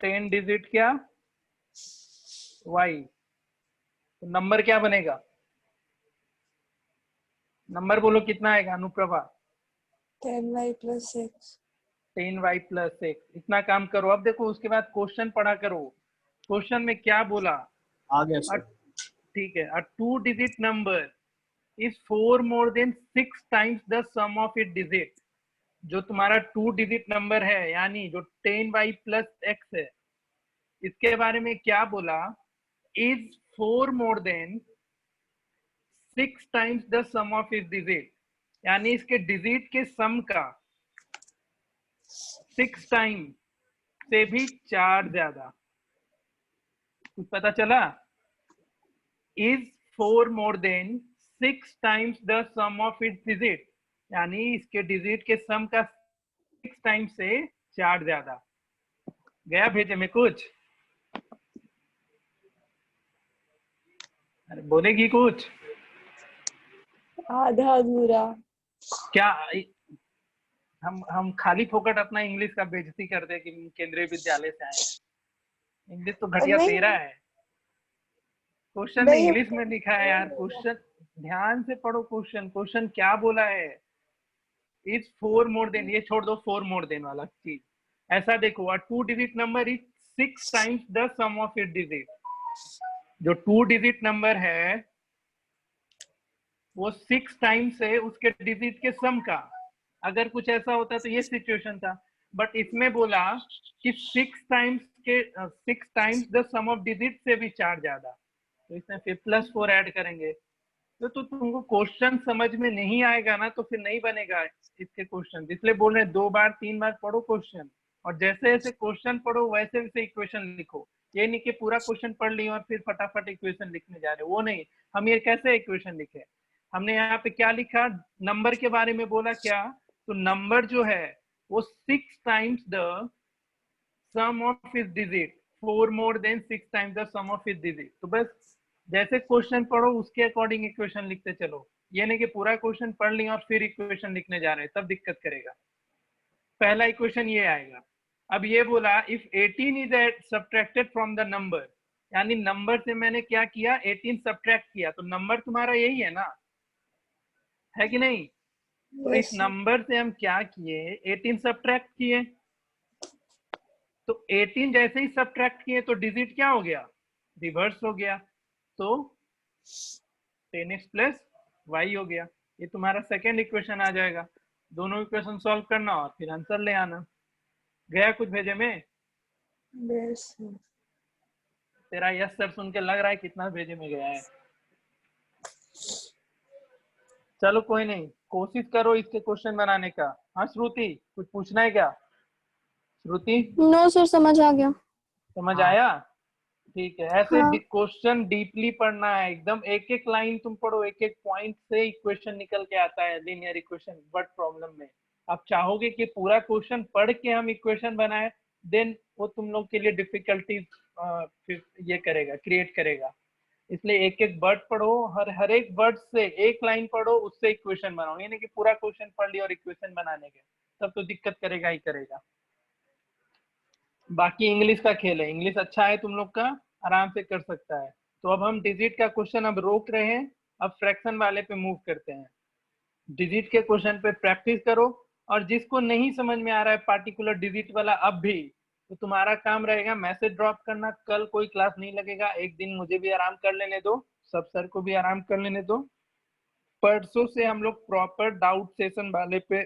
10 डिजिट क्या y, तो नंबर क्या बनेगा? नंबर बोलो कितना आएगा अनुप्रभा? 10y + 6। 10y + 6। इतना काम करो। अब देखो उसके बाद क्वेश्चन पढ़ा करो। क्वेश्चन में क्या बोला? आ गया सर। ठीक है, a 2 digit number is 4 more than 6 times the sum of its digit। जो तुम्हारा 2 डिजिट नंबर है यानी जो 10y + x है, इसके बारे में क्या बोला? is 4 more than 6 times the sum of its digit, यानी इसके डिजिट के सम का 6 टाइम से भी 4 ज्यादा। कुछ पता चला? is 4 more than 6 times the sum of its digit, यानी इसके डिजिट के सम का 6 टाइम से 4 ज्यादा। गया भेजे में कुछ? अरे बोलेगी कुछ? आधा अधूरा। क्या हम खाली फोकट अपना इंग्लिश का बेइज्जती करते कि केंद्रीय विद्यालय से आए हैं। इंग्लिश तो घटिया नहीं। तेरा है। क्वेश्चन नहीं। इंग्लिश में लिखा है यार। क्वेश्चन ध्यान से पढ़ो। क्वेश्चन क्या बोला है? इज 4 मोर देन, ये छोड़ दो 4 मोर देन वाला चीज। ऐसा देखो, a 2 digit number is 6 times the sum of it digit. जो 2 डिजिट नंबर है वो 6 टाइम्स है उसके डिजिट के सम का। अगर कुछ ऐसा होता तो ये सिचुएशन था, बट इसमें बोला कि 6 times the sum of digit से भी 4 ज्यादा, तो इसमें फिर +4 ऐड करेंगे। तो तुमको क्वेश्चन समझ में नहीं आएगा ना तो फिर नहीं बनेगा इसके क्वेश्चन। इसलिए बोल रहे हैं 2 बार 3 बार पढ़ो क्वेश्चन, और जैसे जैसे क्वेश्चन पढ़ो वैसे वैसे इक्वेशन लिखो। ये नहीं कि पूरा क्वेश्चन पढ़ लिया और फिर फटाफट इक्वेशन लिखने जा रहे हो, वो नहीं। हम ये कैसे इक्वेशन लिखे? हमने यहाँ पे क्या लिखा? नंबर के बारे में बोला क्या? तो नंबर जो है वो 6 times the sum of its digit, 4 more than 6 times the sum of its digit। तो बस जैसे क्वेश्चन पढ़ो उसके अकॉर्डिंग इक्वेशन लिखते चलो, ये नहीं कि पूरा क्वेश्चन पढ़ लिया और फिर इक्वेशन लिखने जा रहे हैं, तब दिक्कत करेगा। पहला इक्वेशन ये आएगा। अब ये बोला if 18 is subtracted from the number, यानी नंबर से मैंने क्या किया, 18 सब्ट्रैक्ट किया, तो नंबर तुम्हारा यही है ना, है कि नहीं? तो इस नंबर से हम क्या किए, 18 सब्ट्रैक्ट किए। तो 18 जैसे ही सब्ट्रैक्ट किए तो डिजिट क्या हो गया, रिवर्स हो गया, तो 10x प्लस y हो गया। ये तुम्हारा सेकेंड इक्वेशन आ जाएगा। दोनों इक्वेशन सॉल्व करना और फिर आंसर ले आना। गया कुछ भेजे में? yes तेरा यस सर सुन के लग रहा है कितना भेजे में गया है। चलो कोई नहीं, कोशिश करो इसके क्वेश्चन बनाने का। हाँ श्रुति, कुछ पूछना है क्या? श्रुति नो सर समझ आ गया। समझ आया? ठीक है, ऐसे हाँ। क्वेश्चन डीपली पढ़ना है एकदम, एक एक लाइन तुम पढ़ो, एक एक पॉइंट से इक्वेशन निकल के आता है, लीनियर इक्वेशन वर्ड प्रॉब्लम में। आप चाहोगे कि पूरा क्वेश्चन पढ़ के हम इक्वेशन बनाए, देन वो तुम लोग के लिए डिफिकल्टीज ये करेगा, क्रिएट करेगा। इसलिए एक एक वर्ड पढ़ो, हर एक वर्ड से एक लाइन पढ़ो, उससे इक्वेशन बनाओ, यानी कि पूरा क्वेश्चन पढ़ लिया और इक्वेशन बनाने के, तब तो दिक्कत करेगा ही करेगा। बाकी इंग्लिश का खेल है, इंग्लिश अच्छा है तुम लोग का, आराम से कर सकता है। तो अब हम डिजिट का क्वेश्चन अब रोक रहे हैं, अब फ्रैक्शन वाले पे मूव करते हैं। डिजिट के क्वेश्चन पे प्रैक्टिस करो, और जिसको नहीं समझ में आ रहा है पार्टिकुलर डिजिट वाला अब भी, तो तुम्हारा काम रहेगा मैसेज ड्रॉप करना। कल कोई क्लास नहीं लगेगा, एक दिन मुझे भी आराम कर लेने दो, सब सर को भी आराम कर लेने दो। परसों से हम लोग प्रॉपर डाउट सेशन वाले पे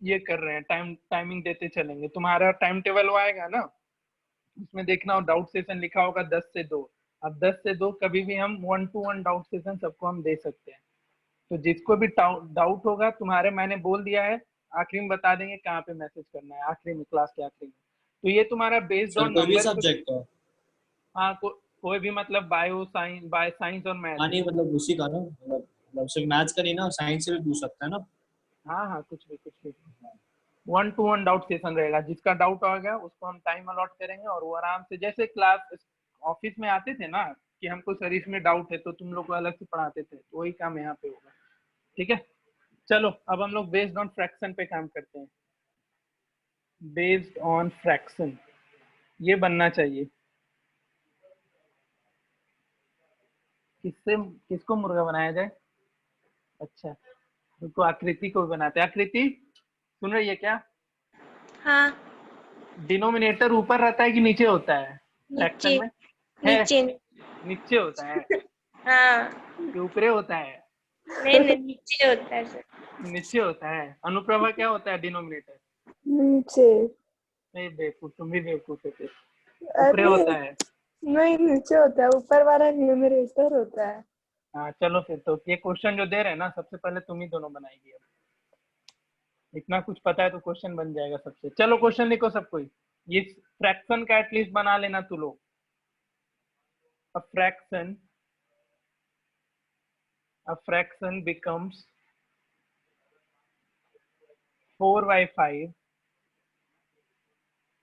ये कर रहे हैं, टाइमिंग देते चलेंगे। तुम्हारा टाइम टेबल आएगा ना, उसमें देखना हो डाउट सेशन लिखा होगा 10 से 2। अब 10 से 2 कभी भी हम 1-to-1 डाउट सेशन सबको हम दे सकते हैं। तो जिसको भी डाउट होगा तुम्हारे, मैंने बोल दिया है, आखिरी में बता देंगे कहाँ पे मैसेज करना है, आखिरी में, क्लास के आखिरी में। तो ये तुम्हारा बेस्ड ऑन कोई भी नंबर। सब्जेक्ट का? हाँ कोई भी, मतलब बायो साइंस और मैथ। हाँ नहीं मतलब उसी का ना, मतलब सिर्फ मैथ्स का नहीं ना, साइंस से भी पूछ सकता है ना? हाँ कुछ भी 1-to-1 डाउट सेशन रहेगा। जिसका डाउट होगा उसको हम टाइम अलॉट करेंगे, और वो आराम से, जैसे क्लास ऑफिस में आते थे ना कि हमको सर इसमें डाउट है तो तुम लोग को अलग से पढ़ाते थे, तो वही काम यहाँ पे होगा। ठीक है, चलो अब हम लोग बेस्ड ऑन फ्रैक्शन पे काम करते हैं। बेस्ड ऑन फ्रैक्शन ये बनना चाहिए। किसको मुर्गा बनाया जाए? अच्छा, उनको आकृति को भी बनाते हैं। आकृति सुन रही है क्या? हाँ डिनोमिनेटर ऊपर रहता है कि नीचे होता है फ्रैक्शन नीचे में? है नीचे नीचे होता है हाँ कि ऊपरे होता है? नहीं नीचे होता है सर। नीचे होता है। अनुप्रभा क्या होता है डिनोमिनेटर? नीचे। नहीं बेवकूफ, तुम भी बेवकूफ थे, ऊपरे होता है। नहीं नीचे होता है, ऊपर वाला न्यूमरेटर होता है। हाँ चलो फिर, तो ये क्वेश्चन जो दे रहे हैं ना, सबसे पहले तुम ही दोनों बनाएगी। अब इतना कुछ पता है तो क्वेश्चन बन जाएगा सबसे। चलो क्वेश्चन लिखो सब कोई, ये फ्रैक्शन का एटलीस्ट बना लेना तू लोग। A fraction becomes 4/5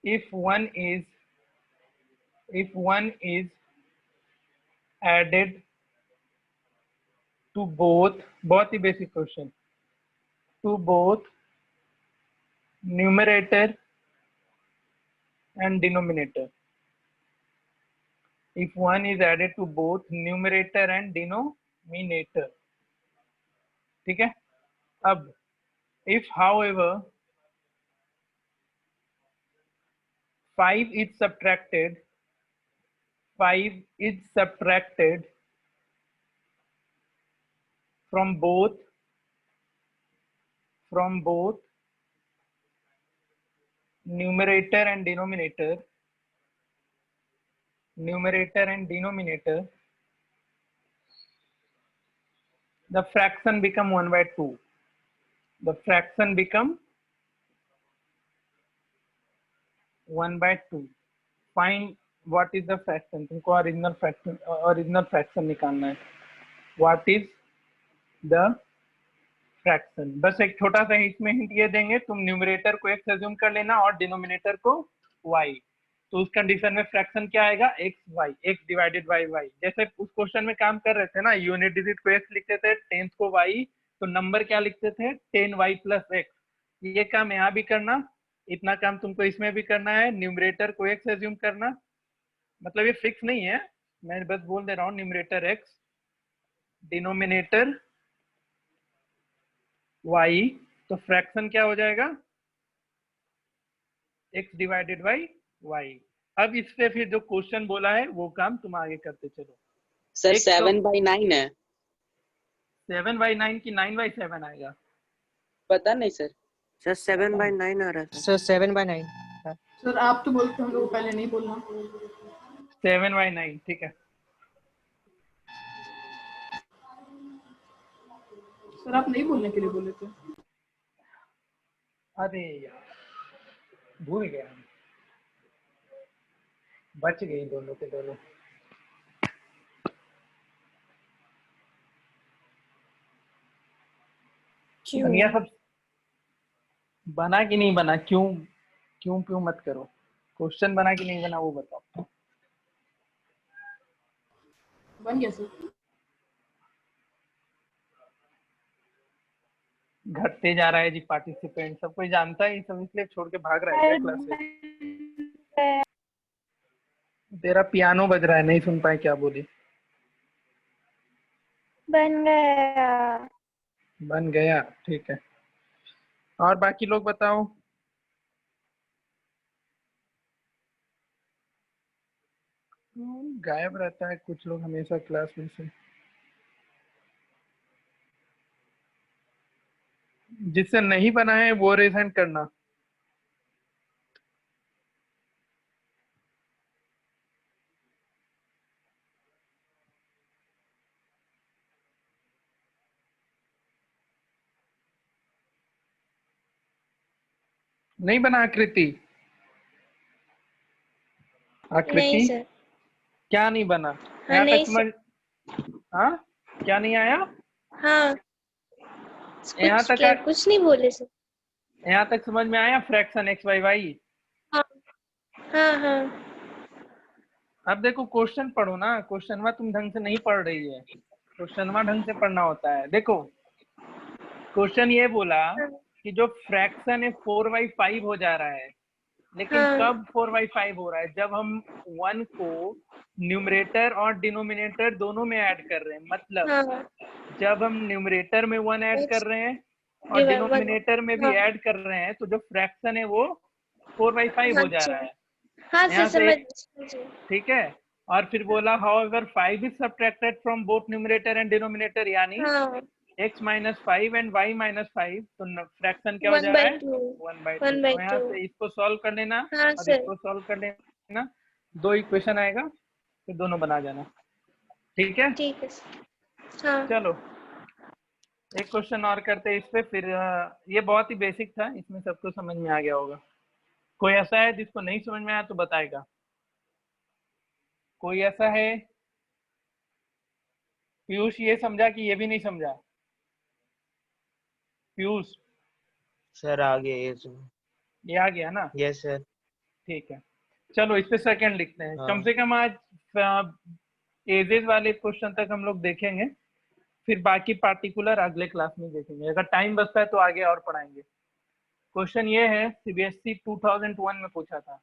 if one is added to both, बहुत ही basic question, to both numerator and denominator. If one is added to both numerator and denominator, ठीक है। अब if however 5 is subtracted from both numerator and denominator, the fraction become 1/2. The fraction become 1/2. Find what is the fraction. तुमको original fraction निकालना है। What is the fraction? बस एक छोटा सा इसमें हिंट ये देंगे, तुम न्यूमरेटर को x अज्यूम कर लेना और डिनोमिनेटर को y। तो उस कंडीशन में फ्रैक्शन क्या आएगा, x y, x divided by y. जैसे उस क्वेश्चन में काम कर रहे थे ना, यूनिट डिजिट को एक्स लिखते थे, टेंथ को वाई, तो नंबर क्या लिखते थे, 10y प्लस एक्स। ये काम यहाँ भी करना, इतना काम तुमको इसमें भी करना है। न्यूमरेटर को एक्स एज्यूम करना, मतलब ये फिक्स नहीं है, मैं बस बोल दे रहा हूँ, न्यूमरेटर एक्स, डिनोमिनेटर y, तो फ्रैक्शन क्या हो जाएगा, x डिवाइडेड बाई y। अब इससे फिर जो क्वेश्चन बोला है वो काम तुम आगे करते चलो। सर एक तो 7/9 है। 7/9 की 9/7 आएगा। पता नहीं सर। सर 7/9 आ रहा है सर 7/9। सर आप तो बोलते हम लोग पहले नहीं बोलना। 7/9 ठीक है। सर आप नहीं बोलने के लिए बोले थे। अरे यार भूल गया, बच गई दोनों के दोनों। दुनिया सब बना कि नहीं बना, क्यों क्यों क्यों मत करो, क्वेश्चन बना कि नहीं बना वो बताओ। बन गया सर। घटते जा रहा है जी पार्टिसिपेंट, सब कोई जानता है, सब इसलिए छोड़ के भाग रहा है क्या क्लास से। तेरा पियानो बज रहा है, नहीं सुन पाए क्या बोली। बन गया। बन गया ठीक है। और बाकी लोग बताओ। गायब रहता है कुछ लोग हमेशा क्लास में से। जिससे नहीं बना है वो रेजेंट करना। नहीं बना आकृति, आकृति नहीं सर। क्या नहीं बना, हाँ यहाँ नहीं तक समझ, हाँ क्या नहीं आया, हाँ यहाँ कुछ तक क्या कुछ नहीं बोले सर। यहाँ तक समझ में आया, फ्रैक्शन एक्स वाई वाई। हाँ हाँ हाँ। अब देखो क्वेश्चन पढ़ो ना, क्वेश्चन तुम ढंग से नहीं पढ़ रही है, क्वेश्चन ढंग से पढ़ना होता है। देखो क्वेश्चन ये बोला कि जो फ्रैक्शन है 4/5 हो जा रहा है, लेकिन हाँ। कब 4/5 हो रहा है, जब हम 1 को न्यूमरेटर और डिनोमिनेटर दोनों में ऐड कर रहे हैं। मतलब हाँ। जब हम न्यूमरेटर में 1 ऐड कर रहे हैं और डिनोमिनेटर में भी ऐड कर रहे हैं, तो जो फ्रैक्शन है वो 4/5 हो जा रहा है। हाँ यहाँ सर से ठीक है। और फिर बोला however 5 is subtracted from both numerator and denominator, यानी x - 5 एंड y - 5, तो फ्रैक्शन क्या हो जा रहा है, 1/2। तो यहाँ से इसको सॉल्व कर लेना और इसको सॉल्व कर लेना, 2 इक्वेशन आएगा, फिर दोनों बना जाना। ठीक है ठीक है। हाँ। चलो एक क्वेश्चन और करते हैं इस पे, फिर ये बहुत ही बेसिक था, इसमें सबको समझ में आ गया होगा। कोई ऐसा है जिसको नहीं समझ में आया तो बताएगा, कोई ऐसा है। पीयूष ये समझा कि ये भी नहीं समझा, पीयूष सर आ गया ये आ गया ना। Yes sir. ठीक है चलो इस पे सेकंड लिखते हैं। हाँ। कम से कम आज एजेस वाले क्वेश्चन तक हम लोग देखेंगे, फिर बाकी पार्टिकुलर अगले क्लास में देखेंगे, अगर टाइम बचता है तो आगे और पढ़ाएंगे। क्वेश्चन ये है, सीबीएसई 2001 में पूछा था।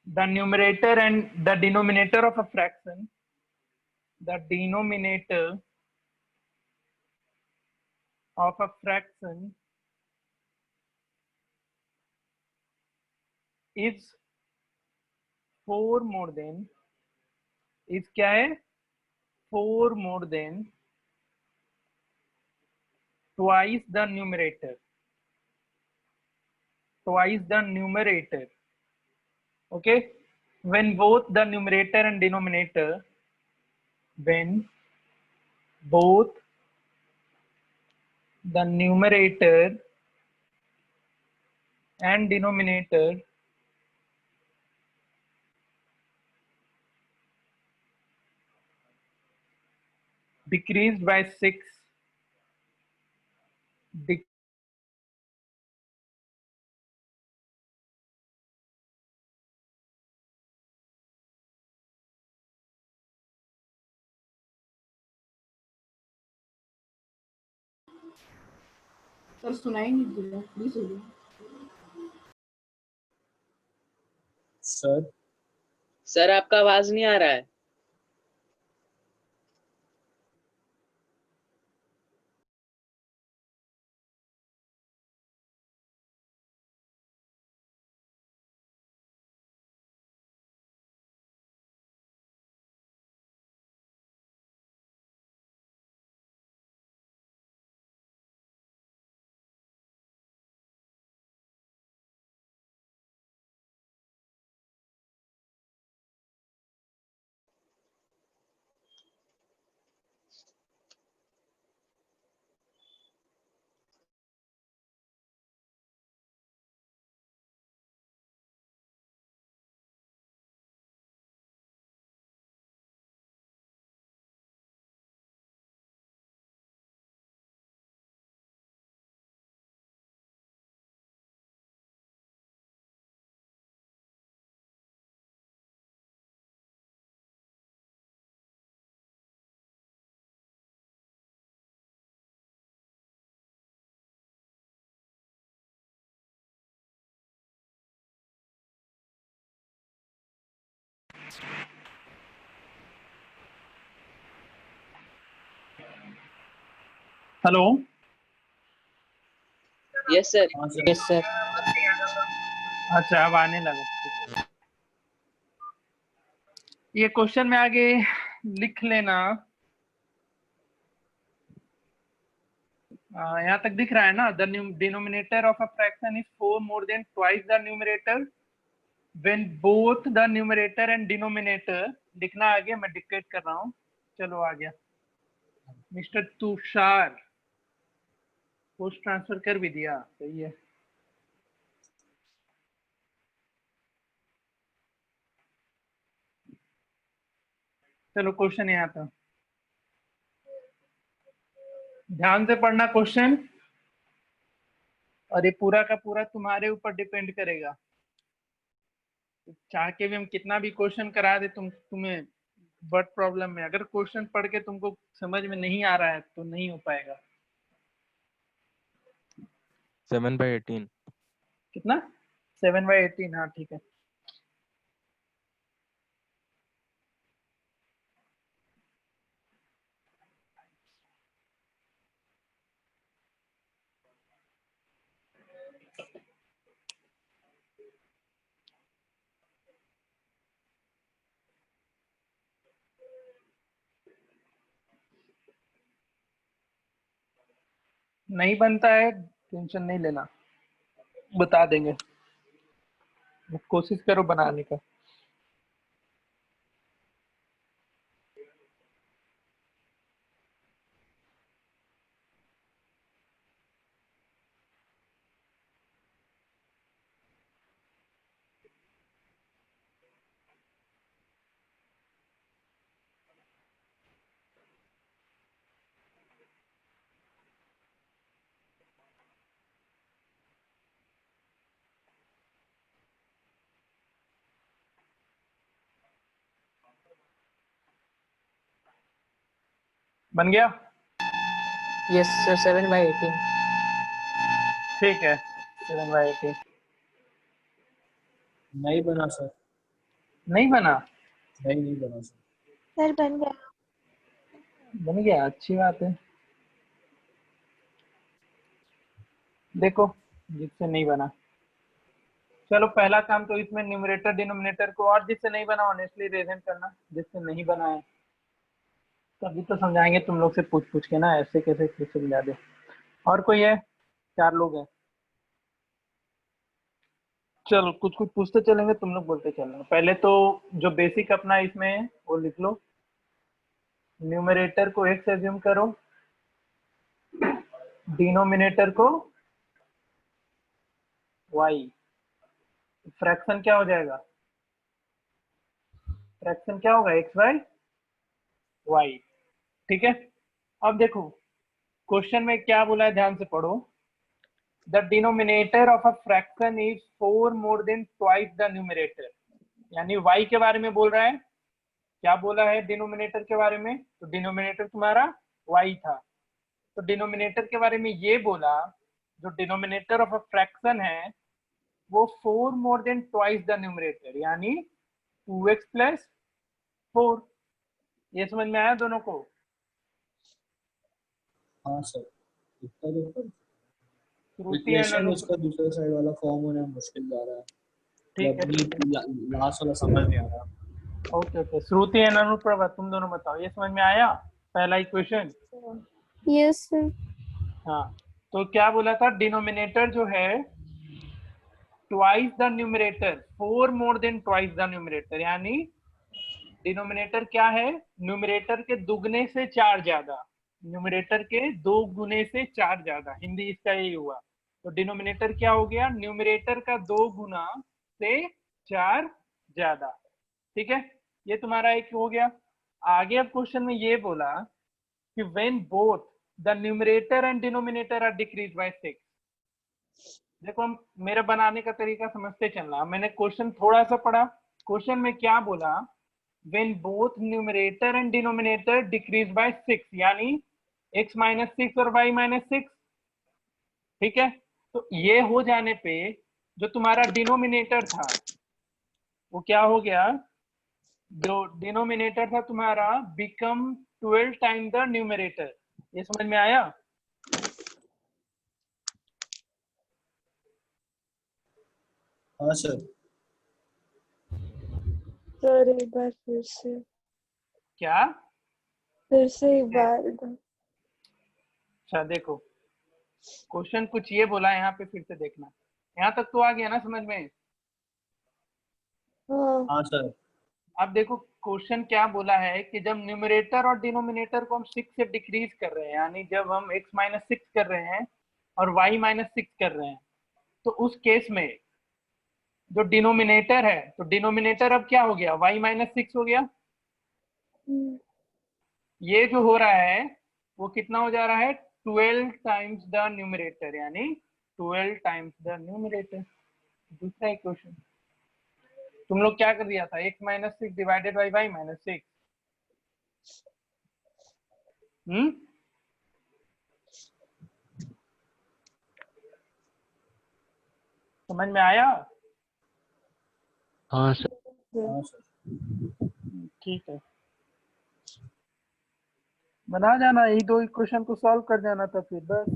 The numerator and the denominator of a fraction, the denominator of a fraction is 4 more than, is क्या है, 4 more than twice the numerator, twice the numerator. Okay, when both the numerator and denominator, when both the numerator and denominator decreased by 6, sir सुनाई नहीं दिया, please हो गया। Sir sir आपका आवाज नहीं आ रहा है। Hello. Yes sir. Yes sir. अच्छा अब आने लगा। ये क्वेश्चन में आगे लिख लेना। यहाँ तक दिख रहा है ना, the denominator of a fraction is 4 more than twice the numerator when both the numerator and denominator. लिखना आगे, मैं डिक्टेट कर रहा हूँ। चलो आ गया। मिस्टर तुषार पोस्ट ट्रांसफर कर भी दिया, सही है। चलो क्वेश्चन यहाँ था, ध्यान से पढ़ना क्वेश्चन, और ये पूरा का पूरा तुम्हारे ऊपर डिपेंड करेगा। चाह के भी हम कितना भी क्वेश्चन करा दे तुम्हें बट प्रॉब्लम में, अगर क्वेश्चन पढ़ के तुमको समझ में नहीं आ रहा है तो नहीं हो पाएगा। 7/18। कितना? 7/18। हाँ ठीक है। नहीं बनता है टेंशन नहीं लेना, बता देंगे, कोशिश करो बनाने का। बन गया? Yes sir 7/18। ठीक है 7/18। नहीं बना सर। नहीं बना? नहीं बना सर। सर बन गया। बन गया, अच्छी बात है। देखो जिससे नहीं बना, चलो पहला काम तो इसमें न्यूमरेटर डिनोमिनेटर को, और जिससे नहीं बना ऑनेस्टली रेजेंट करना, जिससे नहीं बना है तभी तो समझाएंगे तुम लोग से पूछ पूछ के ना, ऐसे कैसे समझा दे। और कोई है? 4 लोग हैं। चलो कुछ कुछ पूछते चलेंगे, तुम लोग बोलते चलेंगे। पहले तो जो बेसिक अपना इसमें है वो लिख लो। न्यूमरेटर को x एज्यूम करो, डिनोमिनेटर को y। फ्रैक्शन क्या हो जाएगा? फ्रैक्शन क्या होगा? x/y। ठीक है। अब देखो क्वेश्चन में क्या बोला है, ध्यान से पढ़ो। The denominator of a fraction is 4 more than twice the numerator. यानी y के बारे में बोल रहा है। क्या बोला है डिनोमिनेटर के बारे में? तो डिनोमिनेटर तुम्हारा y था, तो डिनोमिनेटर के बारे में ये बोला जो डिनोमिनेटर ऑफ अ फ्रैक्शन है वो 4 more than twice the numerator, यानी 2x प्लस 4। ये समझ में आया दोनों को? हाँ सर, इतना तो श्रुति एंड इक्वेशन अनु, उसका दूसरे साइड वाला फॉर्म होना मुश्किल जा रहा है, ठीक है। लास्ट वाला समझ नहीं आ रहा। Okay okay, Shruti and Anuprabha तुम दोनों बताओ, ये समझ में आया पहला इक्वेशन? Yes sir. हाँ, तो क्या बोला था, डिनोमिनेटर जो है twice the numerator, 4 more than twice the numerator, यानी डिनोमिनेटर क्या है, न्यूमरेटर के दुगने से 4 ज्यादा, न्यूमरेटर के 2 गुने से 4 ज्यादा, हिंदी इसका यही हुआ। तो डिनोमिनेटर क्या हो गया, न्यूमरेटर का 2 गुना से 4 ज्यादा। ठीक है, ये तुम्हारा एक हो गया। आगे अब क्वेश्चन में ये बोला कि when both the numerator and denominator are decrease by 6। देखो हम मेरा बनाने का तरीका समझते चलना, मैंने क्वेश्चन थोड़ा सा पढ़ा। क्वेश्चन में क्या बोला, when both numerator and denominator decrease by 6, यानी x माइनस 6 और y माइनस 6। ठीक है, तो ये हो जाने पे जो तुम्हारा डिनोमिनेटर था वो क्या हो गया, जो डिनोमिनेटर था तुम्हारा बिकम 12 टाइम द न्यूमरेटर। ये समझ में आया? हाँ सर। सर एक बार फिर से। क्या? फिर से एक बार। अच्छा देखो, क्वेश्चन कुछ ये बोला, यहाँ पे फिर से देखना। यहाँ तक तो आ गया ना समझ में? हाँ सर। अब देखो क्वेश्चन क्या बोला है कि जब न्यूमरेटर और डिनोमिनेटर को हम 6 से डिक्रीज कर रहे हैं, यानी जब हम x माइनस 6 कर रहे हैं और y माइनस 6 कर रहे हैं, तो उस केस में जो डिनोमिनेटर है, तो डिनोमिनेटर अब क्या हो गया, y माइनस 6 हो गया। ये जो हो रहा है वो कितना हो जा रहा है, 12 टाइम्स द न्यूमरेटर, यानी 12 टाइम्स द न्यूमरेटर। दूसरा इक्वेशन तुम लोग क्या कर दिया था, x minus 6 divided by y minus 6। समझ में आया? हाँ सर। हाँ सर। ठीक है, बना जाना, यही 2 इक्वेशन को सॉल्व कर जाना था फिर बस।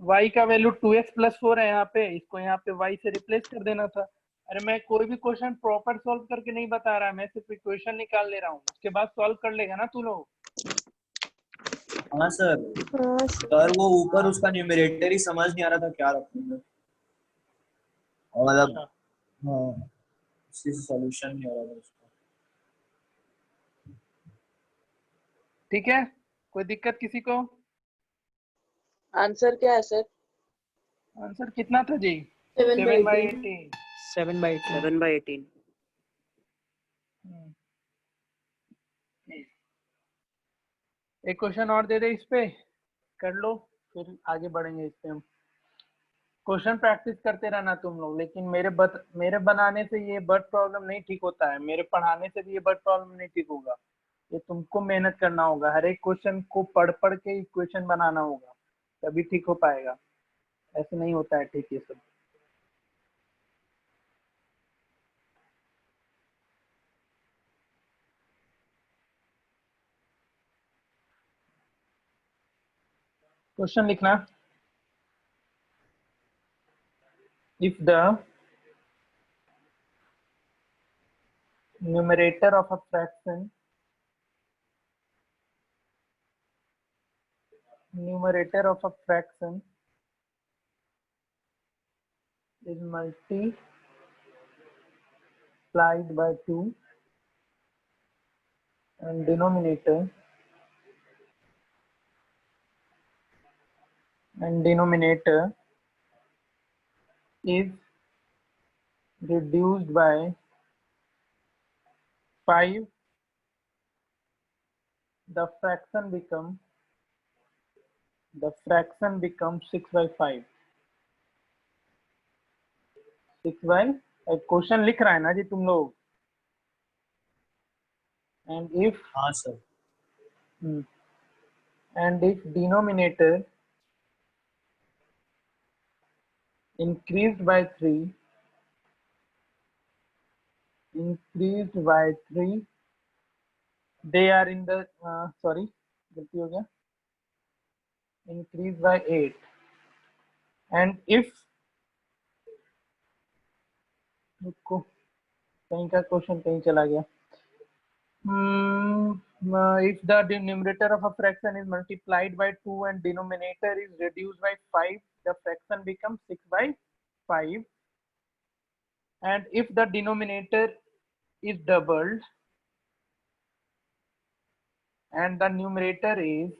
y का वैल्यू 2x प्लस 4 है यहाँ पे, इसको यहाँ पे y से रिप्लेस कर देना था। अरे मैं कोई भी क्वेश्चन प्रॉपर सॉल्व करके नहीं बता रहा, मैं सिर्फ इक्वेशन निकाल ले रहा हूँ, उसके बाद सॉल्व कर लेगा ना तू लोग। हाँ सर। सर वो ऊपर उसका न्यूमरेटर ही समझ नहीं आ रहा था क्या रखूंगा, मतलब हाँ उसी से सॉल्यूशन नहीं आ रहा था उसका। ठीक है, कोई दिक्कत किसी को? आंसर क्या है सर? आंसर कितना था जी? 7/18। 7/18। 7/18। एक क्वेश्चन और दे दे, इस पे कर लो, फिर आगे बढ़ेंगे इस पे हम। क्वेश्चन प्रैक्टिस करते रहना तुम लोग, लेकिन मेरे बनाने से ये बर्ड प्रॉब्लम नहीं ठीक होता है, मेरे पढ़ाने से भी ये बर्ड प्रॉब्लम नहीं ठीक होगा। ये तुमको मेहनत करना होगा, हर एक क्वेश्चन को पढ़ पढ़ के इक्वेशन बनाना होगा, तभी ठीक हो पाएगा, ऐसे नहीं होता है ठीक ये सब। क्वेश्चन लिखना, if the numerator of a fraction is multiplied by 2 and denominator is reduced by 5, the fraction becomes 6/5। 6/5 question लिख रहा है ना जी तुम लोग। and if हाँ sir. denominator increased by 3, they are in the sorry, गलती हो गया, increased by 8, and if रुको कहीं का क्वेश्चन कहीं चला गया. If the numerator of a fraction is multiplied by 2 and denominator is reduced by 5, the fraction becomes 6 by 5. And if the denominator is doubled and the numerator is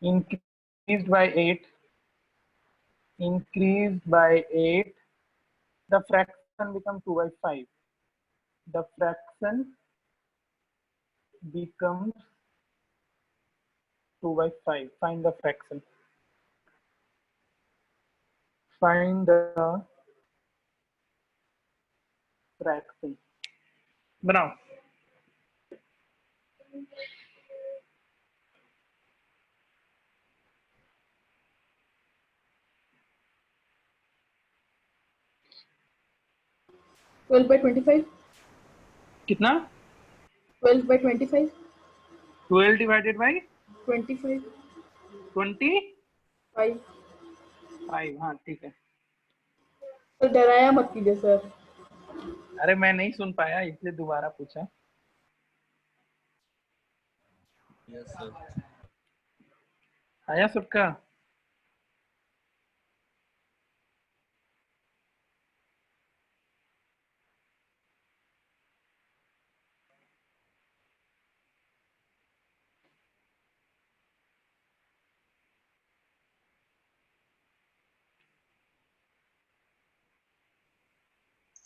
increased by 8, the fraction becomes 2 by 5. The fraction becomes 2 by 5. Find the fraction. Find the fraction. बनाओ. Twelve by 25. कितना? 12 by 25. 12 divided by 25. 25. 5. हाँ ठीक है. तो डराया मत कीजिए sir. अरे मैं नहीं सुन पाया इसलिए दोबारा पूछा. Yes sir. आया सबका?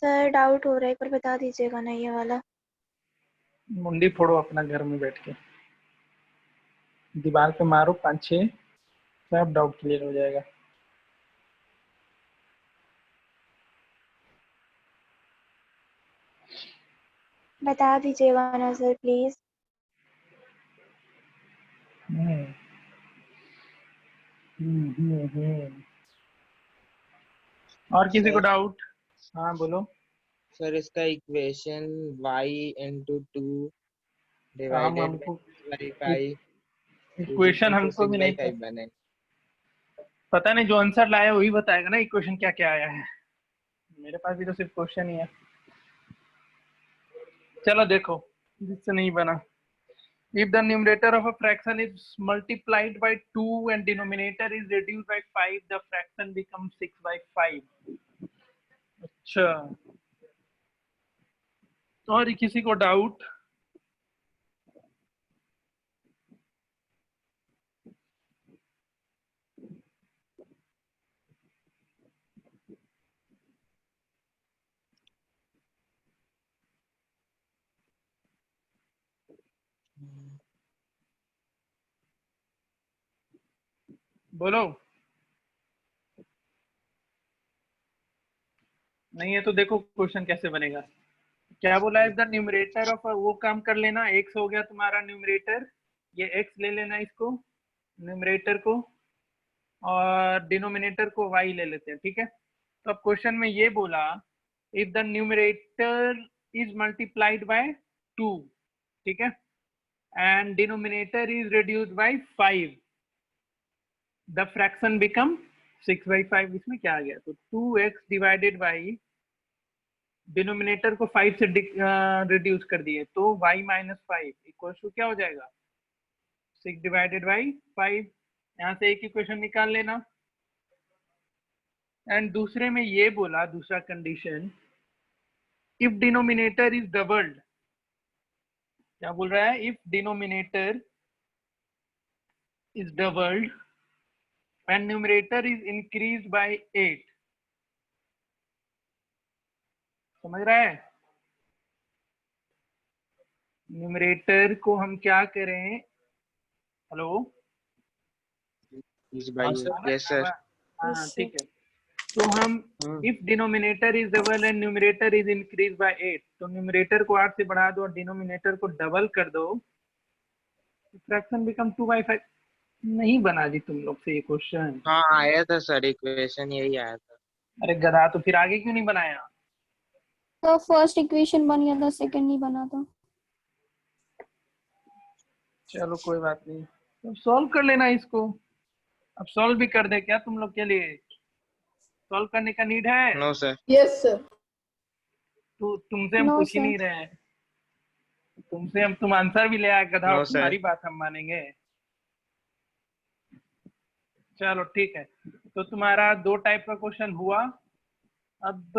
सर डाउट हो रहा है, एक बार बता दीजिएगा ना ये वाला. मुंडी फोड़ो अपना घर में बैठ के, दीवार पे मारो 5-6, सब डाउट क्लियर हो जाएगा. बता दीजिएगा ना सर प्लीज. और किसी को डाउट? हाँ बोलो. सर इसका इक्वेशन y into 2 हम divided by 5 इक्वेशन हमको भी नहीं 5 बने. पता नहीं, जो आंसर लाया वही बताएगा ना इक्वेशन क्या क्या आया है. मेरे पास भी तो सिर्फ क्वेश्चन ही है. चलो देखो जिससे नहीं बना. If the numerator of a fraction is multiplied by 2 and denominator is reduced by 5, the fraction becomes 6 by 5. अच्छा, और किसी को डाउट? बोलो. नहीं है तो देखो क्वेश्चन कैसे बनेगा. क्या बोला है? द न्यूमरेटर ऑफ, वो काम कर लेना. x हो गया तुम्हारा न्यूमरेटर, ये x ले लेना इसको न्यूमरेटर को, और डिनोमिनेटर को y ले लेते हैं. ठीक है. तो अब क्वेश्चन में ये बोला if the numerator is multiplied by 2, ठीक है, and denominator is reduced by 5, the fraction become 6 by 5. इसमें क्या आ गया? तो 2x डिवाइडेड बाई डिनोमिनेटर को 5 से रिड्यूस कर दिए तो y माइनस 5 इक्वल टू क्या हो जाएगा? 6 डिवाइडेड बाई 5. यहाँ से एक इक्वेशन निकाल लेना. एंड दूसरे में ये बोला, दूसरा condition, if denominator is doubled. क्या बोल रहा है? If denominator is doubled and numerator is increase by 8. समझ रहा है? न्यूमरेटर को हम क्या करें? हेलो. Yes sir. हाँ ठीक है. तो हम if denominator is double and numerator is increase by 8, तो न्यूमरेटर को 8 से बढ़ा दो और डिनोमिनेटर को डबल कर दो, फ्रैक्शन बिकम 2/5 नहीं बना जी तुम लोग से ये क्वेश्चन। हाँ आया था सर, इक्वेशन यही आया था। अरे गधा, तो फिर आगे क्यों नहीं बनाया? तो फर्स्ट इक्वेशन बन गया था, सेकंड नहीं बना था। चलो कोई बात नहीं, तो सॉल्व कर लेना इसको। अब सॉल्व भी कर दे क्या तुम लोग के लिए? सॉल्व करने का नीड है? No sir. Yes sir. तो तुमसे हम No, पूछ ही sir. नहीं रहे हैं, तुमसे हम तुम आंसर भी ले आए गधा, No, और sir. तुम्हारी बात हम मानेंगे? चलो ठीक है, तो तुम्हारा 2 टाइप का क्वेश्चन हुआ। अब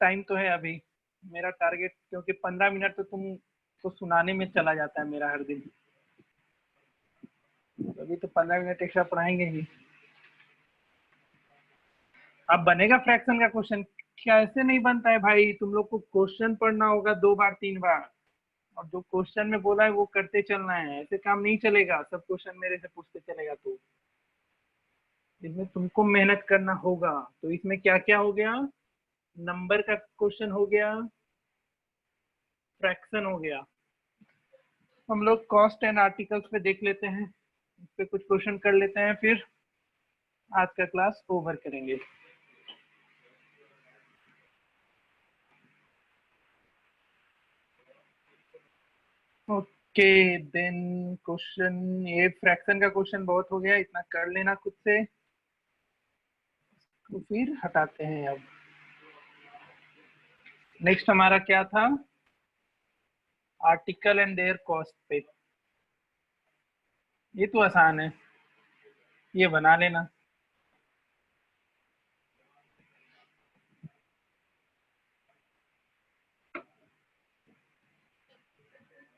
टाइम तो है अभी, मेरा टारगेट, क्योंकि 15 मिनट तो तुमको सुनाने में चला जाता है मेरा हर दिन, अभी तो 15 मिनट एक्स्ट्रा पढ़ाएंगे ही। अब बनेगा फ्रैक्शन का क्वेश्चन? कैसे नहीं बनता है भाई? तुम लोग को क्वेश्चन पढ़ना होगा 2 बार 3 बार, और जो क्वेश्चन में बोला है वो करते चलना है, ऐसे काम नहीं चलेगा। सब क्वेश्चन मेरे से पूछते चलेगा तो इसमें तुमको मेहनत करना होगा। तो इसमें क्या क्या हो गया? नंबर का क्वेश्चन हो गया, फ्रैक्शन हो गया। हम लोग कॉस्ट एंड आर्टिकल्स पे देख लेते हैं, इस पे कुछ क्वेश्चन कर लेते हैं, फिर आज का क्लास ओवर करेंगे। ओके देन क्वेश्चन, ये फ्रैक्शन का क्वेश्चन बहुत हो गया, इतना कर लेना खुद से, तो फिर हटाते हैं। अब नेक्स्ट हमारा क्या था? आर्टिकल एंड देयर कॉस्ट पे। ये तो आसान है, ये बना लेना।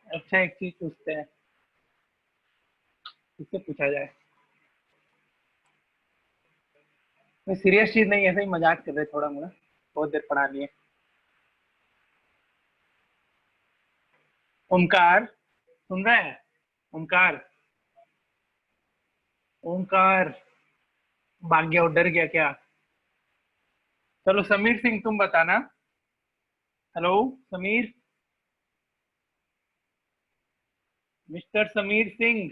अच्छा एक चीज पूछते हैं, किससे पूछा जाए? मैं सीरियस चीज नहीं, ऐसे ही मजाक कर रहे थोड़ा मोड़ा, बहुत देर पढ़ा लिए। ओमकार सुन रहे हैं? ओमकार, ओमकार भाग गया, डर गया क्या? चलो समीर सिंह तुम बताना। हेलो समीर, मिस्टर समीर सिंह,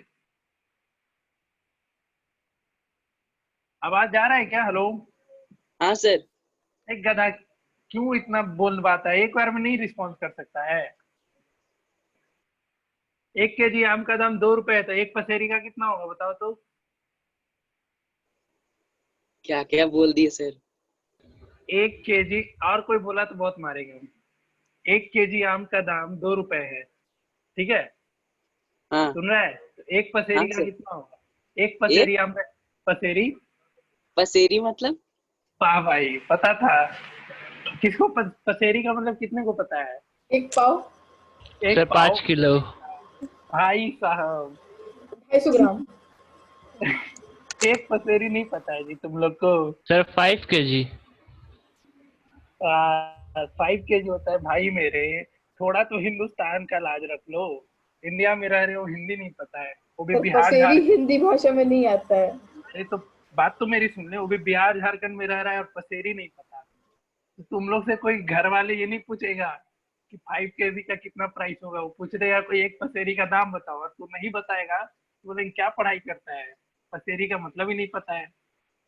आवाज जा रहा है क्या? हेलो। हाँ सर। एक गधा क्यों इतना बोल पाता है, एक बार में नहीं रिस्पॉन्स कर सकता है? 1 केजी आम का दाम 2 रुपए है, तो एक पसेरी का कितना होगा बताओ तो? क्या क्या बोल दिए सर? 1 केजी, और कोई बोला तो बहुत मारेंगे हम। 1 केजी आम का दाम 2 रुपए है, ठीक है? हाँ सुन रहा है? तो एक पसेरी हाँ का सर। कितना होगा? एक पसेरी आम का, पसेरी, पसेरी मतलब? वाह भाई पता था। किसको पसेरी का मतलब कितने को पता है? 1 पाव। Sir 5 kilo. भाई साहब 250 ग्राम। एक पसेरी नहीं पता है जी तुम लोग को? Sir 5 KG. 5 केजी होता है भाई मेरे। थोड़ा तो हिंदुस्तान का लाज रख लो, इंडिया में रह रहे हो, हिंदी नहीं पता है, वो भी तो बिहार पसेरी झारखंड। हिंदी भाषा में नहीं आता है। अरे तो बात तो मेरी सुन ले, वो भी बिहार झारखंड में रह रहा है और पसेरी नहीं पता। तो तुम लोग से कोई घर वाले ये नहीं पूछेगा कि 5 केजी का कितना प्राइस होगा, वो पूछ रहेगा कोई एक पसेरी का दाम बताओ, और तू नहीं बताएगा तो बोलेंगे क्या पढ़ाई करता है, पसेरी का मतलब ही नहीं पता है।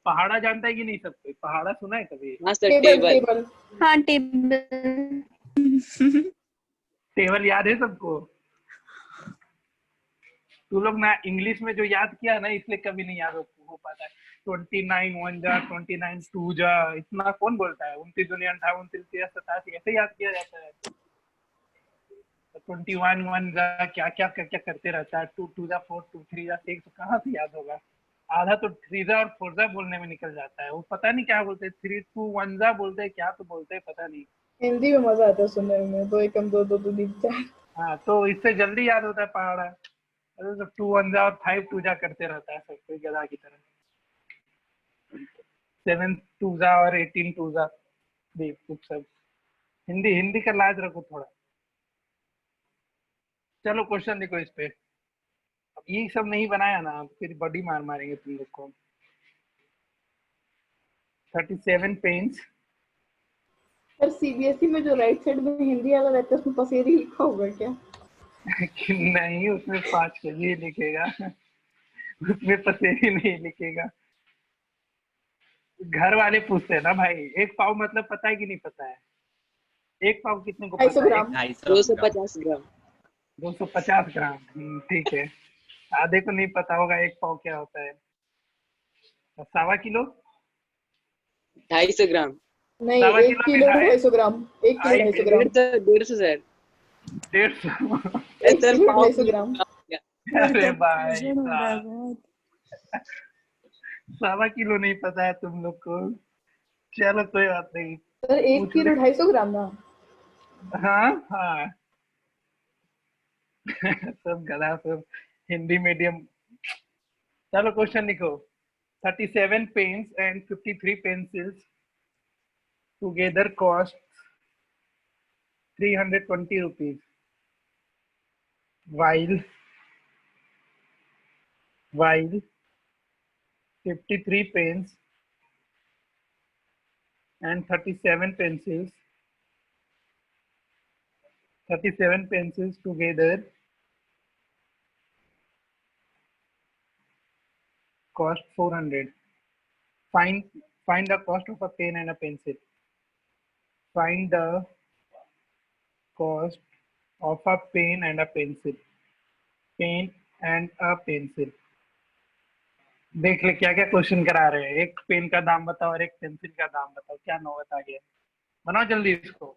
पहाड़ा जानता है कि नहीं सब कोई? पहाड़ा सुना है कभी? हाँ सर टेबल टेबल। टेबल। हाँ टेबल। टेबल याद है सबको? तू लोग ना इंग्लिश में जो याद किया ना, इसलिए कभी नहीं याद हो पाता है। 29 1 जा, 29 2 जा, इतना कौन बोलता है? 29 दूनी 58 33 87 ऐसे याद किया जाता है। 21 1 जा, क्या क्या क्या क्या करते रहता है। 2 2 जा 4 2 3 जा 6, तो कहाँ से याद होगा? आधा तो 3 जा और 4 जा बोलने में निकल जाता है, वो पता नहीं क्या बोलते हैं, 3 2 1 जा बोलते हैं, क्या तो बोलते हैं पता नहीं। हिंदी में मजा आता है सुनने में। 2 एकम 2 2 2 3 4। हाँ तो इससे जल्दी याद होता है पहाड़ा। अरे तो 2 1 जा और 5 2 जा करते रहता है सब कोई गधा की तरह। 7 2 जा और 18 2 जा, बेवकूफ सब। हिंदी हिंदी का लाज रखो थोड़ा। चलो क्वेश्चन देखो इस पे। अब ये सब नहीं बनाया ना, फिर बॉडी मार मारेंगे तुम लोग को। 37 पेन्स। पर सीबीएसई में जो राइट साइड में हिंदी वाला रहता है उसमें पसेरी लिखा होगा क्या? कि नहीं, उसमें 5 केजी लिखेगा, उसमें पसेरी नहीं लिखेगा। घर वाले पूछते हैं ना भाई, 1 पाव मतलब पता है कि नहीं पता है? 1 पाव कितने को 250 पता है? ग्राम। 250 ग्राम। 250 ग्राम। ठीक है। आधे को नहीं पता होगा 1 पाव क्या होता है। 1.25 किलो। 250 ग्राम। नहीं, 1.25 1 किलो किलो 250 ग्राम। 1 किलो 250 ग्राम। 150 सर। 150। 1 सर किलो पाव 250 ग्राम। अरे भाई साहब, 1.25 किलो नहीं पता है तुम लोग को। चलो कोई बात नहीं। सर 1 पूछ किलो ले। 250 ग्राम ना। हाँ हाँ। सब गधा, सब हिंदी मीडियम। चलो क्वेश्चन लिखो। 37 pens and 53 pencils together cost 320 rupees, while 53 pens and 37 pencils together cost 400. Find the cost of a pen and a pencil. Find the cost of a pen and a pencil. Pen and a pencil. देख ले क्या क्या question करा रहे हैं। एक pen का दाम बताओ और एक पेंसिल का दाम बताओ। क्या नौबत आ गया। बनाओ जल्दी इसको।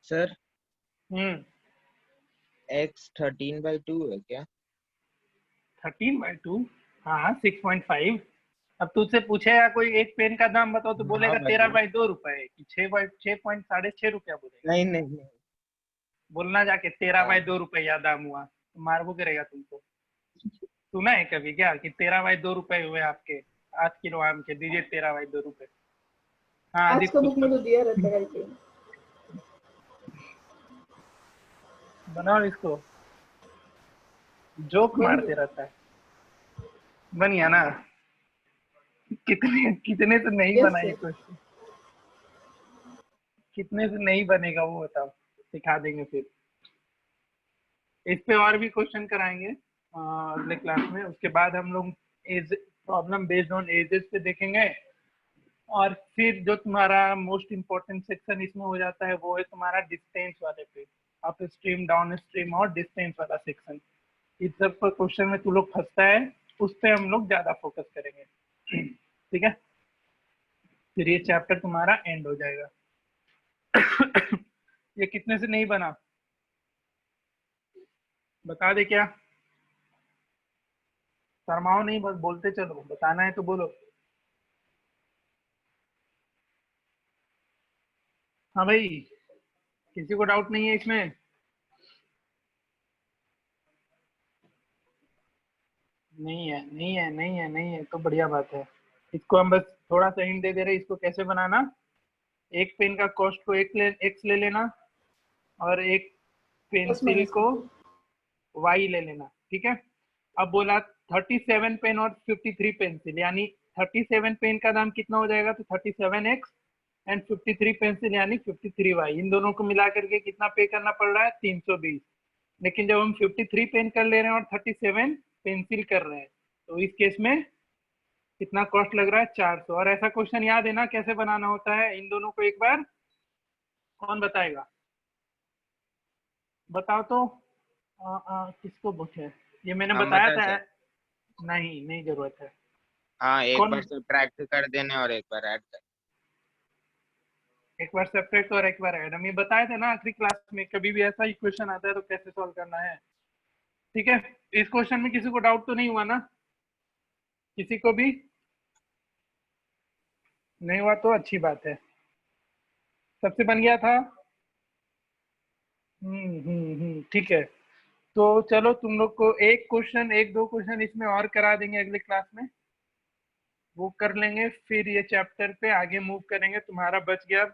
सर x 13/2 है क्या? 13/2। हाँ 6.5। अब तुझसे पूछेगा कोई एक पेन का दाम बताओ तो बोलेगा 13/2 रुपए कि 6.6 रुपया बोलेगा। नहीं नहीं नहीं। बोलना जाके 13/2 रुपया दाम हुआ तो मारबो करेगा तुमको। सुना है कभी क्या कि 13/2 रुपए हुए आपके 8 किलो आम के, दीजिए 13/2 रुपए। हाँ आज का बुक में तो दिया रहता है कि बनाओ इसको। जोक मारते रहता है। बन गया ना? कितने कितने से नहीं बना ये क्वेश्चन? कितने से नहीं बनेगा वो बताओ, सिखा देंगे फिर। इस पे और भी क्वेश्चन कराएंगे अगले क्लास में। उसके बाद हम लोग age problem based on ages पे देखेंगे। और फिर जो तुम्हारा मोस्ट इम्पोर्टेंट सेक्शन इसमें हो जाता है वो है तुम्हारा डिस्टेंस वाले पे। अप स्ट्रीम, डाउन स्ट्रीम और डिस्टेंस वाला सेक्शन। इस सब पर क्वेश्चन में तू लोग फंसता है, उस पे हम लोग ज्यादा फोकस करेंगे। ठीक है, फिर ये चैप्टर तुम्हारा एंड हो जाएगा। ये कितने से नहीं बना बता दे क्या? शर्माओ नहीं, बस बोलते चलो। बताना है तो बोलो। हाँ भाई, किसी को डाउट नहीं है इसमें? नहीं है तो बढ़िया बात है। इसको हम बस थोड़ा सा हिंट दे दे रहे। इसको कैसे बनाना, एक पेन का कॉस्ट को एक्स ले लेना और एक पेंसिल को वाई ले लेना। ठीक है। अब बोला 37 पेन और 53 पेंसिल, यानी 37 पेन का दाम कितना हो जाएगा तो 37x एंड 53 पेंसिल यानी 53y। इन दोनों को मिला करके कितना पे करना पड़ रहा है? 320। लेकिन जब हम 53 पेन कर ले रहे हैं और 37 पेंसिल कर रहे हैं तो इस केस में कितना कॉस्ट लग रहा है? 400। और ऐसा क्वेश्चन याद है ना कैसे बनाना होता है? इन दोनों को एक बार कौन बताएगा? बताओ तो। किसको पूछे? ये मैंने बताया था। नहीं जरूरत है। हाँ, एक बार सब्ट्रैक्ट कर देने और एक बार ऐड कर। एक बार सेपरेट और एक बार ऐड। हम ये बताए थे ना आखिरी क्लास में, कभी भी ऐसा ही क्वेश्चन आता है तो कैसे सॉल्व करना है। ठीक है। इस क्वेश्चन में किसी को डाउट तो नहीं हुआ ना? किसी को भी नहीं हुआ तो अच्छी बात है। सबसे बन गया था। ठीक है। तो चलो तुम लोग को एक दो क्वेश्चन इसमें और करा देंगे अगले क्लास में, वो कर लेंगे। फिर ये चैप्टर पे आगे मूव करेंगे। तुम्हारा बच गया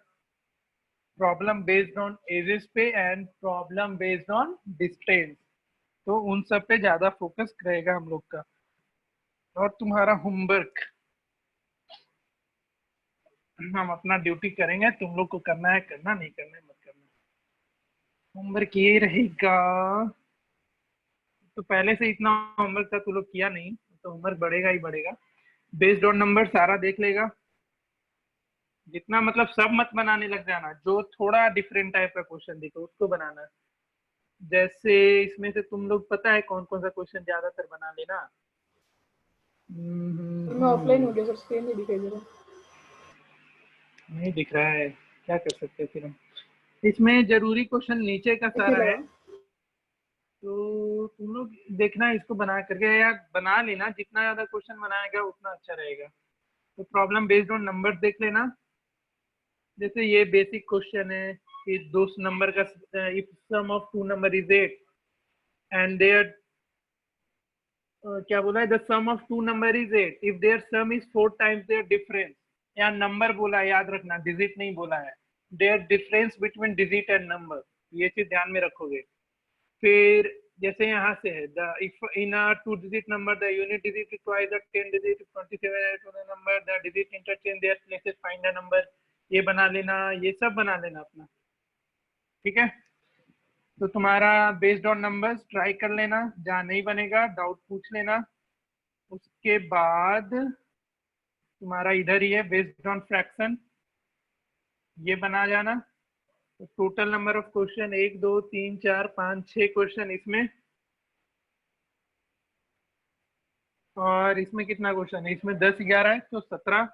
प्रॉब्लम बेस्ड ऑन एजेस पे and problem based on distance, तो उन सब पे ज्यादा फोकस रहेगा हम लोग का। और तुम्हारा होमवर्क हम अपना ड्यूटी करेंगे, तुम लोग को करना है करना, नहीं करना है मत करना। होमवर्क ये रहेगा, तो पहले से इतना होमवर्क था, तुम लोग किया नहीं, तो होमवर्क बढ़ेगा ही बढ़ेगा। बेस्ड ऑन नंबर सारा देख लेगा, जितना मतलब सब मत बनाने लग जाना, जो थोड़ा डिफरेंट टाइप का क्वेश्चन दिखे उसको बनाना। जैसे इसमें से तुम लोग पता है कौन कौन सा क्वेश्चन ज्यादातर बना लेना। मैं ऑफलाइन हो गया सर, स्क्रीन नहीं दिखाई दे रहा। नहीं दिख रहा है, क्या कर सकते हैं फिर हम। इसमें जरूरी क्वेश्चन नीचे का सारा है, तो तुम लोग देखना इसको बना करके, या बना लेना, जितना ज्यादा क्वेश्चन बनाएगा उतना अच्छा रहेगा। तो प्रॉब्लम बेस्ड ऑन नंबर देख लेना। जैसे ये बेसिक क्वेश्चन है कि दो नंबर का, if sum of two number is 8 and their क्या बोला है, the sum of two number is 8 if their sum is 4 times their difference. यहाँ नंबर बोला है, याद रखना, डिजिट नहीं बोला है। Their difference between digit and number, ये चीज ध्यान में रखोगे। फिर जैसे यहाँ से है, the if in a 2 digit number the unit digit is twice the 10 digit 27 to the number the digit interchange their places find a number, ये बना लेना, ये सब बना लेना अपना, ठीक है। तो तुम्हारा बेस्ड ऑन नंबर्स ट्राई कर लेना, जहाँ नहीं बनेगा डाउट पूछ लेना। उसके बाद तुम्हारा इधर ही है बेस्ड ऑन फ्रैक्शन, ये बना जाना। तो total number of question 1 2 3 4 5 6 question इसमें, और इसमें कितना क्वेश्चन है, इसमें 10 11 है तो 17,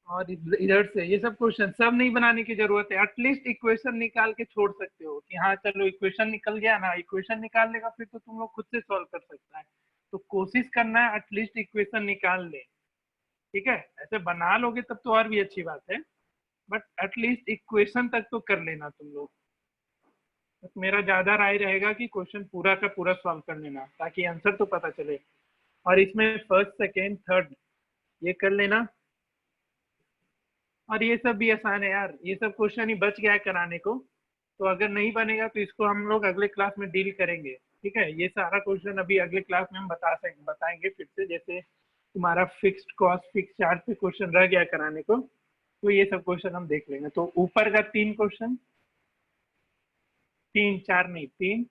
और इधर से ये सब क्वेश्चन सब नहीं बनाने की जरूरत है। एटलीस्ट इक्वेशन निकाल के छोड़ सकते हो कि हाँ चलो इक्वेशन निकल गया ना, इक्वेशन निकाल लेगा फिर तो तुम लोग खुद से सॉल्व कर सकता है। तो कोशिश करना है एटलीस्ट इक्वेशन निकाल ले, ठीक है। ऐसे बना लोगे तब तो और भी अच्छी बात है, बट एटलीस्ट इक्वेशन तक तो कर लेना तुम लोग। तो मेरा ज्यादा राय रहेगा कि क्वेश्चन पूरा का पूरा सॉल्व कर लेना, ताकि आंसर तो पता चले। और इसमें फर्स्ट सेकेंड थर्ड ये कर लेना। और ये सब भी आसान है यार, ये सब क्वेश्चन ही बच गया है कराने को, तो अगर नहीं बनेगा तो इसको हम लोग अगले क्लास में डील करेंगे, ठीक है। ये सारा क्वेश्चन अभी अगले क्लास में हम बताएंगे फिर से। जैसे तुम्हारा फिक्स्ड कॉस्ट फिक्स चार्ज पे क्वेश्चन रह गया कराने को, तो ये सब क्वेश्चन हम देख लेंगे। तो ऊपर का 3 क्वेश्चन, 3 4 नहीं 3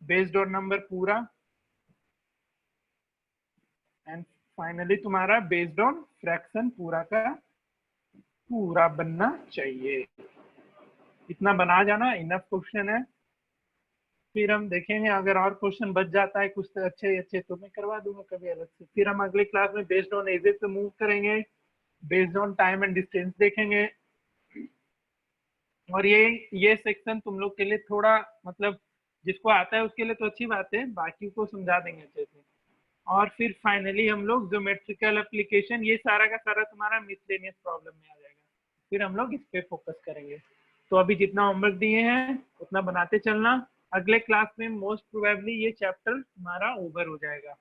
बेस्ड ऑन नंबर पूरा, एंड फाइनली तुम्हारा बेस्ड ऑन फ्रैक्शन पूरा का पूरा बनना चाहिए। इतना बना जाना, इनफ क्वेश्चन है। फिर हम देखेंगे अगर और क्वेश्चन बच जाता है कुछ तो अच्छे तो मैं करवा दूंगा कभी अलग से। फिर हम अगले क्लास में बेस्ड ऑन एजेस पे मूव करेंगे, based on time and distance देखेंगे। और ये सेक्शन तुम लोग के लिए थोड़ा मतलब जिसको आता है उसके लिए तो अच्छी बात है, बाकी को समझा देंगे अच्छे से। और फिर फाइनली हम लोग ज्योमेट्रिकल एप्लीकेशन, ये सारा का सारा तुम्हारा मिसलेनियस प्रॉब्लम में आ जाएगा, फिर हम लोग इस पे फोकस करेंगे। तो अभी जितना होमवर्क दिए हैं उतना बनाते चलना, अगले क्लास में मोस्ट प्रोबेबली ये चैप्टर तुम्हारा ओवर हो जाएगा।